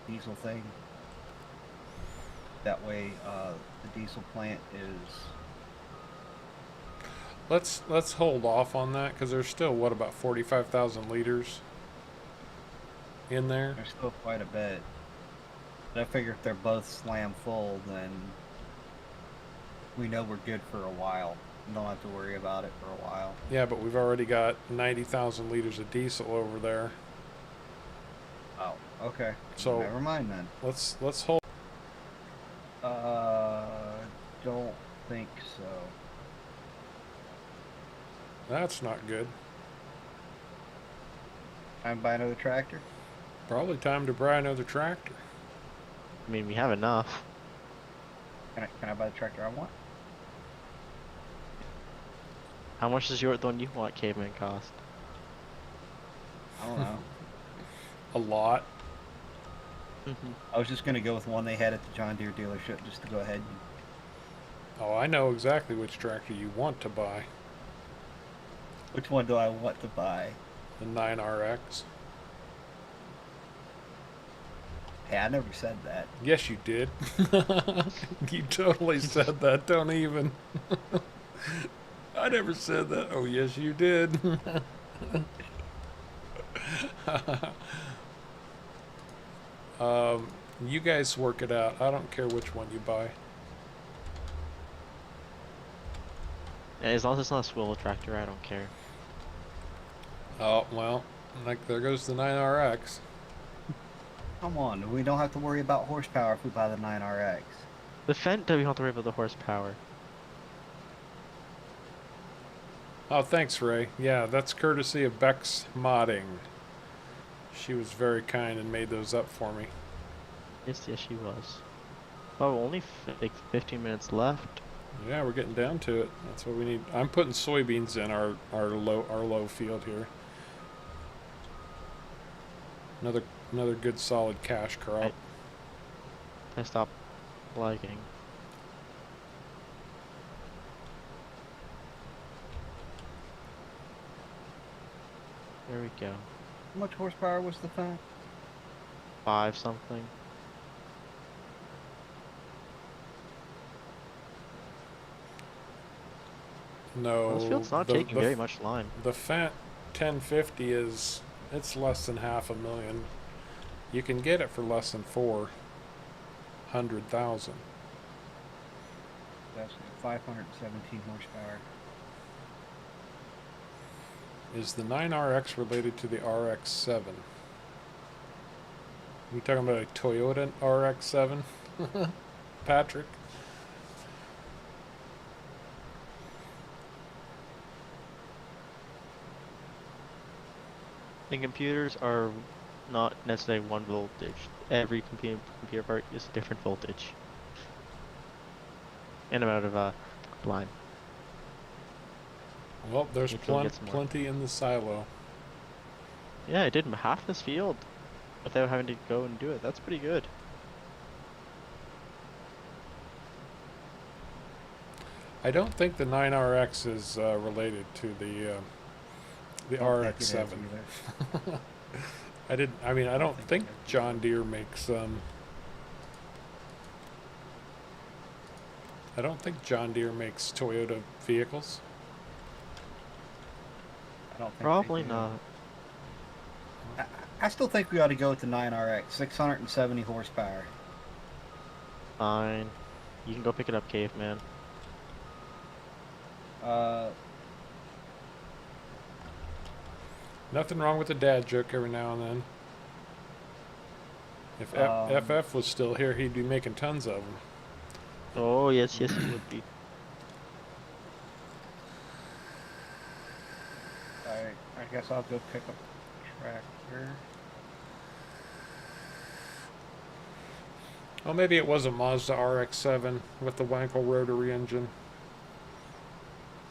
diesel thing? That way, the diesel plant is... Let's hold off on that because there's still what, about 45,000 liters in there. There's still quite a bit. But I figure if they're both slam full, then we know we're good for a while. We don't have to worry about it for a while. Yeah, but we've already got 90,000 liters of diesel over there. Oh, okay. So never mind then. let's hold. Don't think so. That's not good. Time to buy another tractor? Probably time to buy another tractor. I mean, we have enough. Can I buy the tractor I want? How much does the one you want, Caveman, cost? I don't know. A lot. I was just gonna go with one they had at the John Deere dealership just to go ahead and... Oh, I know exactly which tractor you want to buy. Which one do I want to buy? The 9RX. Hey, I never said that. Yes, you did. You totally said that. Don't even. I never said that. Oh, yes, you did. You guys work it out. I don't care which one you buy. As long as it's not a swivel tractor, I don't care. Oh, well, like there goes the 9RX. Come on, we don't have to worry about horsepower if we buy the 9RX. The Fendt, we don't have to worry about the horsepower. Oh, thanks, Ray. Yeah, that's courtesy of Beck's Modding. She was very kind and made those up for me. Yes, she was. Oh, only like 15 minutes left. Yeah, we're getting down to it. That's what we need. I'm putting soybeans in our low field here. Another good solid cash crop. I stopped lagging. There we go. How much horsepower was the Fendt? 5 something. No, Well, this field's not taking very much line. The Fendt 1050 it's less than 500,000. You can get it for less than 400,000. That's 517 horsepower. Is the 9RX related to the RX-7? You talking about a Toyota RX-7, Patrick? And computers are not necessarily one voltage. Every computer part is a different voltage and amount of line. Well, there's Each one gets more. plenty in the silo. Yeah, I did half this field without having to go and do it. That's pretty good. I don't think the 9RX is related to the Don't think it is RX-7. either. I don't think John Deere makes I don't think John Deere makes Toyota vehicles. I don't think they Probably do. not. I still think we ought to go with the 9RX, 670 horsepower. Fine. You can go pick it up, caveman. Nothing wrong with a dad joke every now and then. If FF was still here, he'd be making tons of them. Oh, yes, yes, you would be. Alright, I guess I'll go pick up the tractor. Well, maybe it was a Mazda RX-7 with the Wankel rotary engine.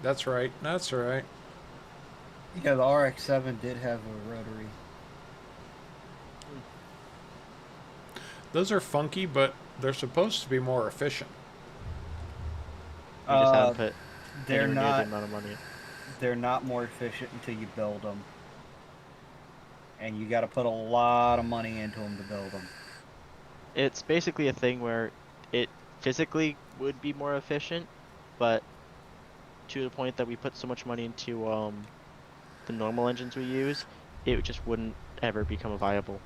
That's right. That's right. Yeah, the RX-7 did have a rotary. Those are funky, but they're supposed to be more efficient. You just haven't put They're anywhere near the not. amount of money. They're not more efficient until you build them, and you got to put a lot of money into them to build them. It's basically a thing where it physically would be more efficient, but to the point that we put so much money into the normal engines we use, it just wouldn't ever become viable.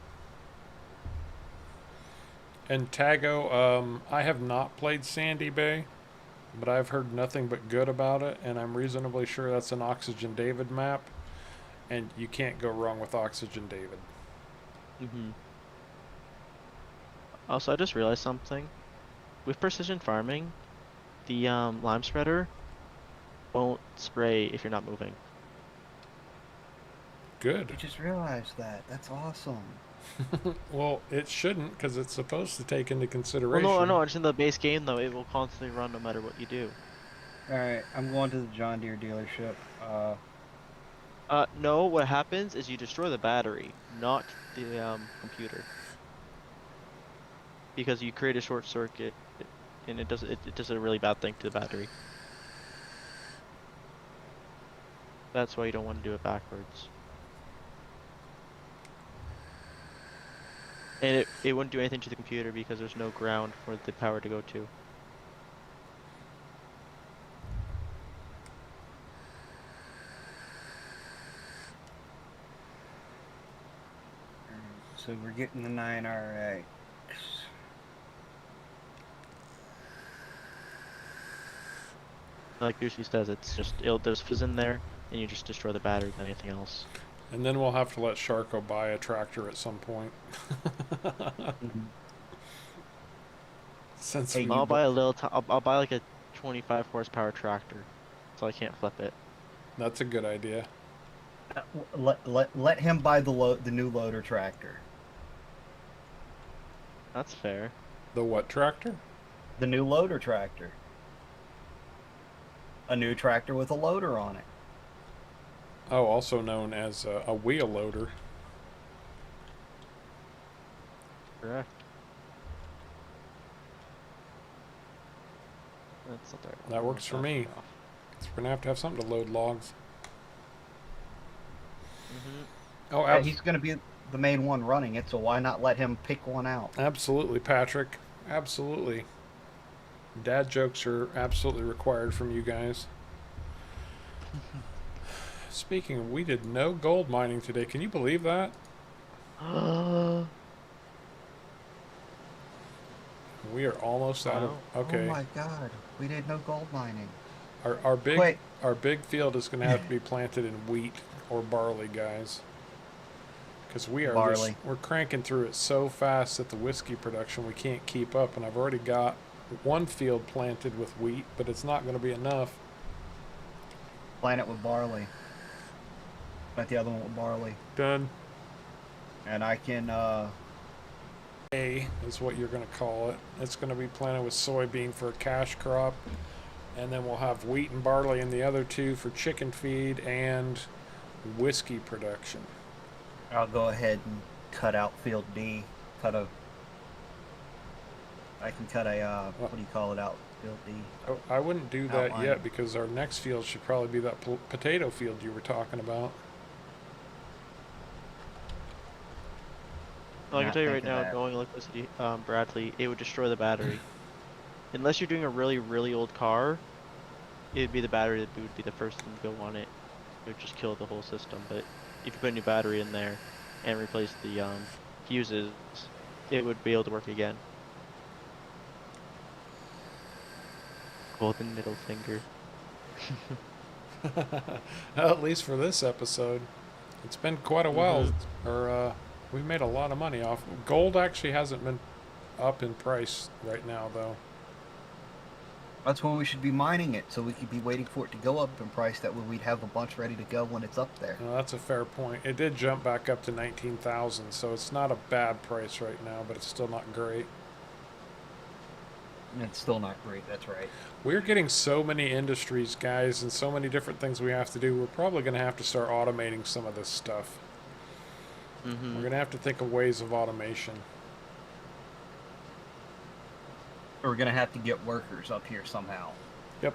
And Tago, I have not played Sandy Bay, but I've heard nothing but good about it, and I'm reasonably sure that's an Oxygen David map, and you can't go wrong with Oxygen David. Mm-hmm. Also, I just realized something. With precision farming, the lime spreader won't spray if you're not moving. Good. You just realized that. That's awesome. Well, it shouldn't, because it's supposed to take into Well, consideration. no, just in the base game though, it will constantly run no matter what you do. Alright, I'm going to the John Deere dealership. No, what happens is you destroy the battery, not the computer. Because you create a short circuit, and it does a really bad thing to the battery. That's why you don't want to do it backwards. And it wouldn't do anything to the computer because there's no ground for the power to go to. So we're getting the 9RX. Like Goosey says, there's fizz in there, and you just destroy the battery than anything else. And then we'll have to let Sharko buy a tractor at some point. Since Hey, I'll buy I'll buy like a 25 horsepower tractor, so I can't flip it. that's a good idea. Let him buy the new loader tractor. That's fair. The what tractor? The new loader tractor. A new tractor with a loader on it. Oh, also known as a wheel loader. Correct. That's not the right one. That works for me. So we're gonna have something to load logs. Oh, Yeah, he's going to be the main one running it, so why not let him pick one out? absolutely, Patrick. Absolutely. Dad jokes are absolutely required from you guys. Speaking of, we did no gold mining today. Can you believe that? We are almost out of. Okay. Oh my god, we did no gold mining. Our big field is going to have to be planted in wheat or barley, guys. because we are Barley. we're cranking through it so fast that the whiskey production we can't keep up, and I've already got one field planted with wheat, but it's not going to be enough. Plant it with barley. Plant the other one with barley. Done. And I can, A is what you're going to call it. It's going to be planted with soybean for a cash crop, and then we'll have wheat and barley in the other two for chicken feed and whiskey production. I'll go ahead and cut out field D. I can cut a, what do you call it out? Field D. Oh, I wouldn't do that Outline. yet because our next field should probably be that potato field you were talking about. Well, I can Not tell you right thinking now, that. going electricity, Bradley, it would destroy the battery. Unless you're doing a really, really old car, it'd be the battery that would be the first thing to go on it. It would just kill the whole system. But if you put a new battery in there and replace the fuses, it would be able to work again. Golden middle finger. At least for this episode. It's been quite a while, we've made a lot of money off. Gold actually hasn't been up in price right now, though. That's when we should be mining it, so we could be waiting for it to go up in price. That way we'd have a bunch ready to go when it's up there. Well, that's a fair point. It did jump back up to 19,000, so it's not a bad price right now, but it's still not great. It's still not great, that's right. We're getting so many industries, guys, and so many different things we have to do. We're probably going to have to start automating some of this stuff. We're going to have to think of ways of automation. We're going to have to get workers up here somehow. Yep.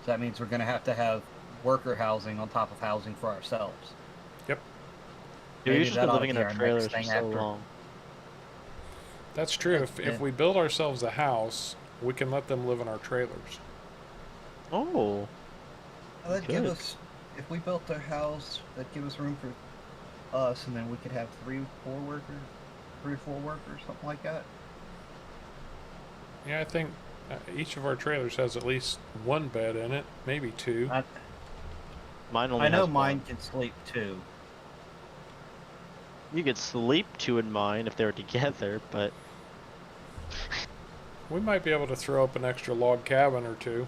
So that means we're going to have worker housing on top of housing for ourselves. Yep. You're Maybe just that been ought to living in be our our trailers next for thing so after. long. That's true. If Yeah. we build ourselves a house, we can let them live in our trailers. Oh. Well, that'd give Good. us, if we built a house, that'd give us room for us, and then we could have 3 or 4 workers, something like that. Yeah, I think each of our trailers has at least one bed in it, maybe 2. Mine only I know has mine one. can sleep too. You could sleep 2 in mine if they were together, but We might be able to throw up an extra log cabin or 2.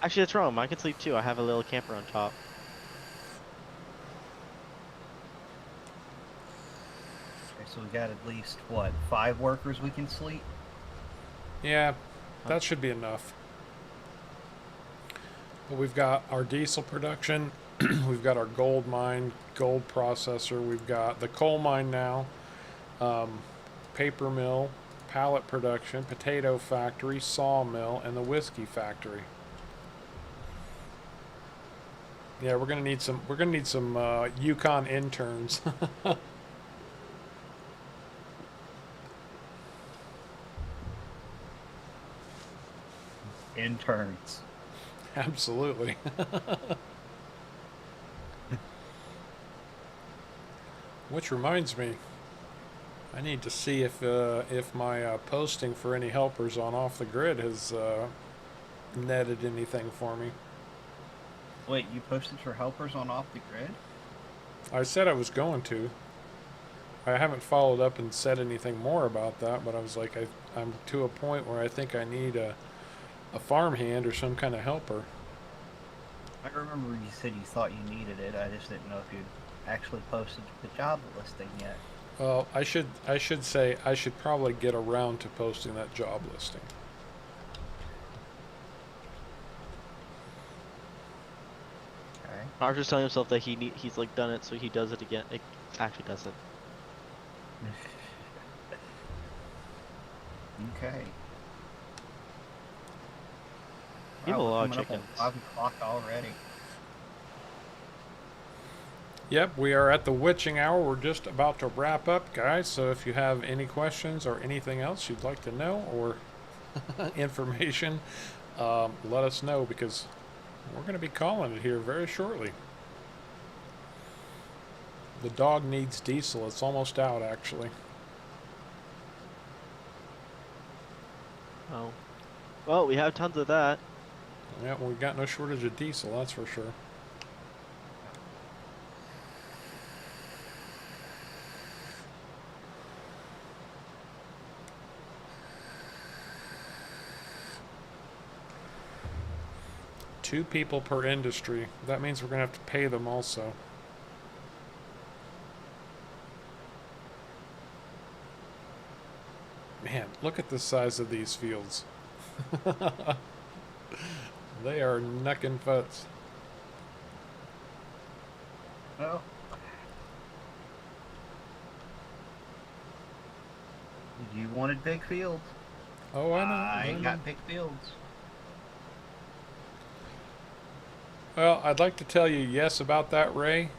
actually that's wrong. Mine can sleep 2. I have a little camper on top. Okay, so we got at least, what, 5 workers we can sleep? Yeah, that should be enough. But we've got our diesel production, we've got our gold mine, gold processor, we've got the coal mine now, paper mill, pallet production, potato factory, sawmill, and the whiskey factory. Yeah, we're gonna need some. We're gonna need some Yukon interns. Interns. Absolutely. Which reminds me, I need to see if my posting for any helpers on Off the Grid has netted anything for me. Wait, you posted for helpers on Off the Grid? I said I was going to. I haven't followed up and said anything more about that, but I was like, I'm to a point where I think I need a farmhand or some kind of helper. I remember you said you thought you needed it. I just didn't know if you'd actually posted the job listing yet. Well, I should say I should probably get around to posting that job listing. Okay. Mark's just telling himself that he's like done it, so he does it again. It actually does it. Okay. You have a Wow, we're lot of coming up on chickens. 5 o'clock already. Yep, we are at the witching hour. We're just about to wrap up, guys. So if you have any questions or anything else you'd like to know or information, let us know because we're going to be calling it here very shortly. The dog needs diesel. It's almost out, actually. Oh. Well, we have tons of that. Yeah, we've got no shortage of diesel, that's for sure. 2 people per industry. That means we're going to have to pay them also. Man, look at the size of these fields. They are necking foots. Well, you wanted big fields. Oh, I know. I got big fields. Well, I'd like to tell you yes about that, Ray.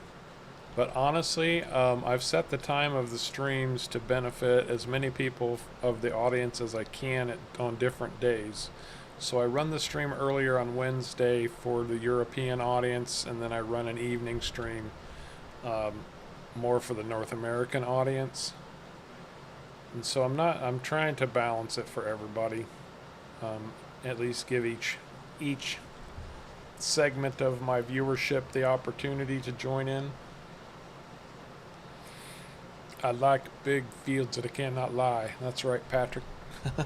But honestly, I've set the time of the streams to benefit as many people of the audience as I can on different days. So I run the stream earlier on Wednesday for the European audience, and then I run an evening stream more for the North American audience. And so I'm trying to balance it for everybody. At least give each segment of my viewership the opportunity to join in. I like big fields that I cannot lie. That's right, Patrick. It's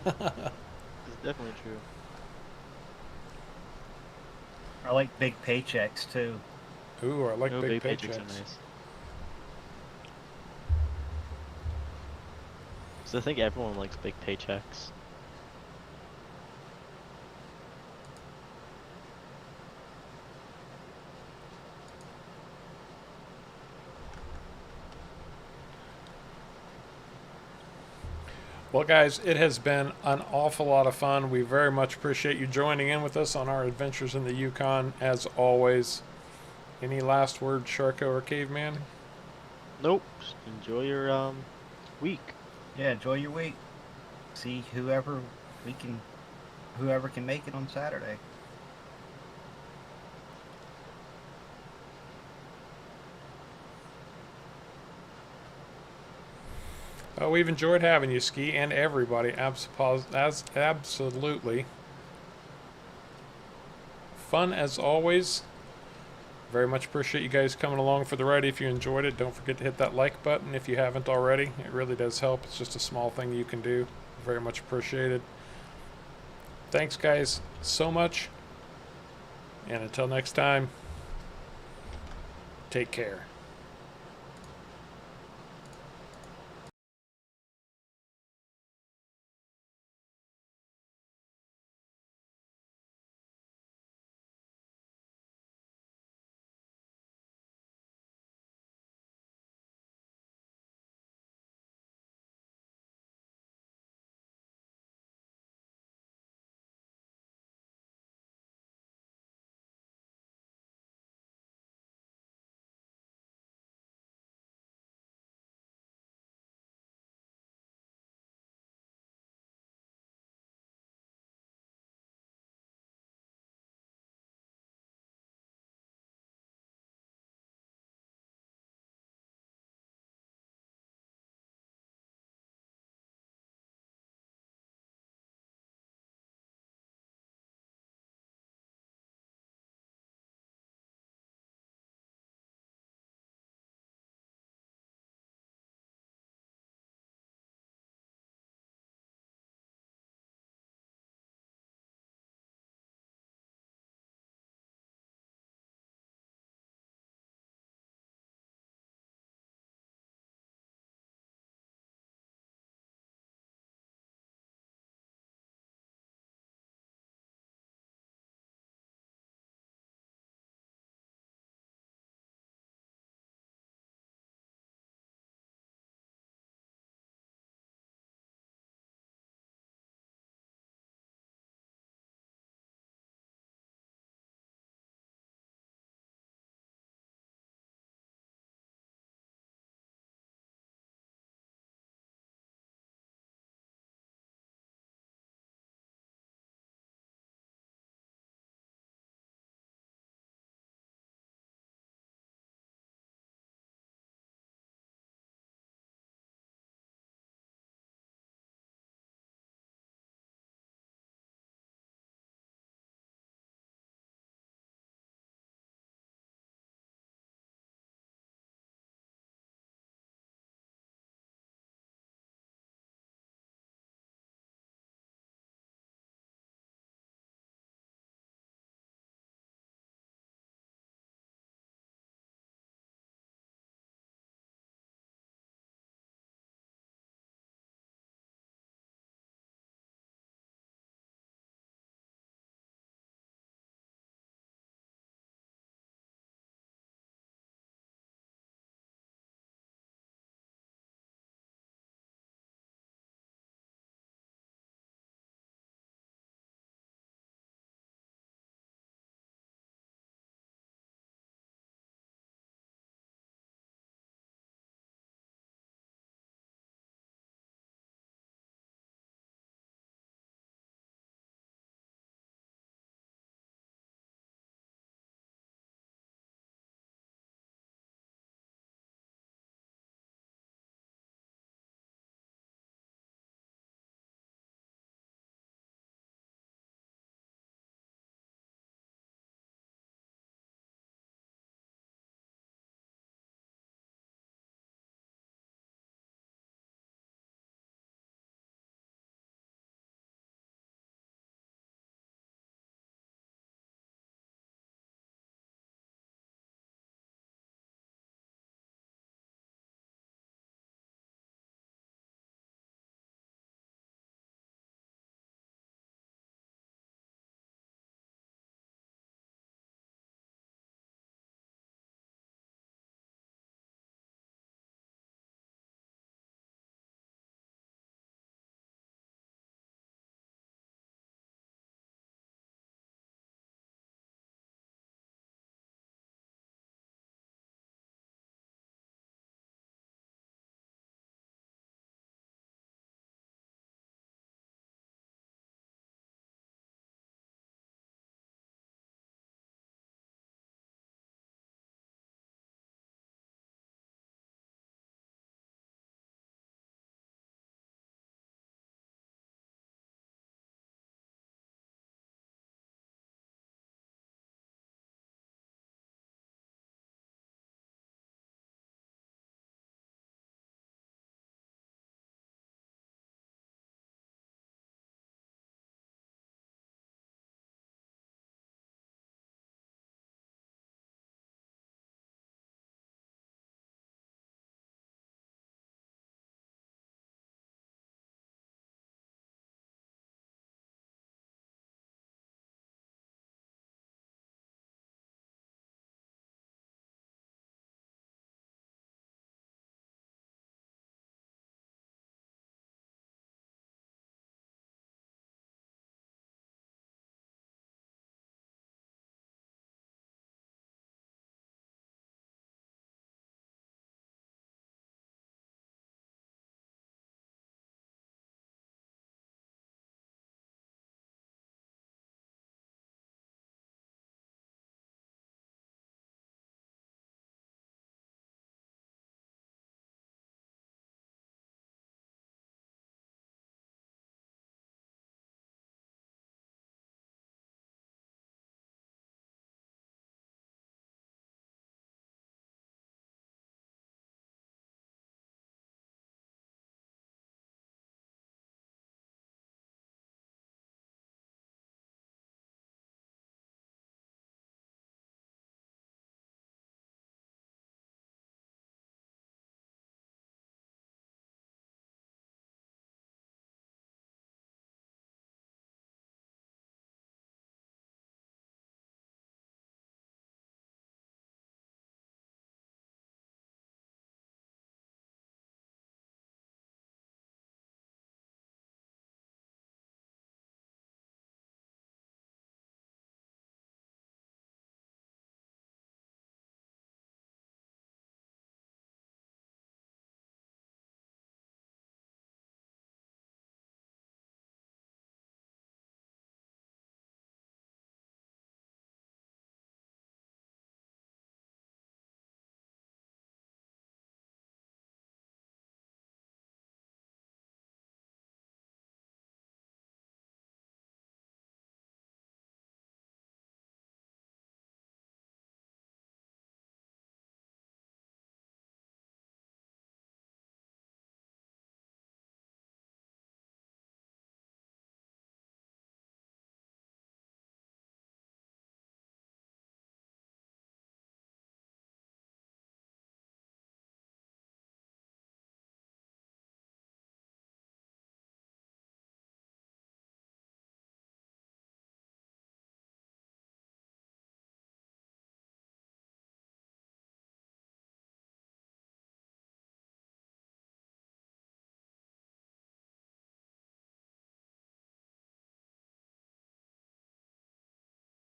definitely true. I like big paychecks too. Ooh, I like No, big paychecks paychecks. are nice. So I think everyone likes big paychecks. Well, guys, it has been an awful lot of fun. We very much appreciate you joining in with us on our adventures in the Yukon, as always. Any last words, Sharko or Caveman? Nope. Just enjoy your week. Yeah, enjoy your week. See whoever can make it on Saturday. We've enjoyed having you, Ski, and everybody. Absolutely. Fun as always. Very much appreciate you guys coming along for the ride. If you enjoyed it, don't forget to hit that like button if you haven't already. It really does help. It's just a small thing you can do. Very much appreciated. Thanks, guys, so much. And until next time, take care.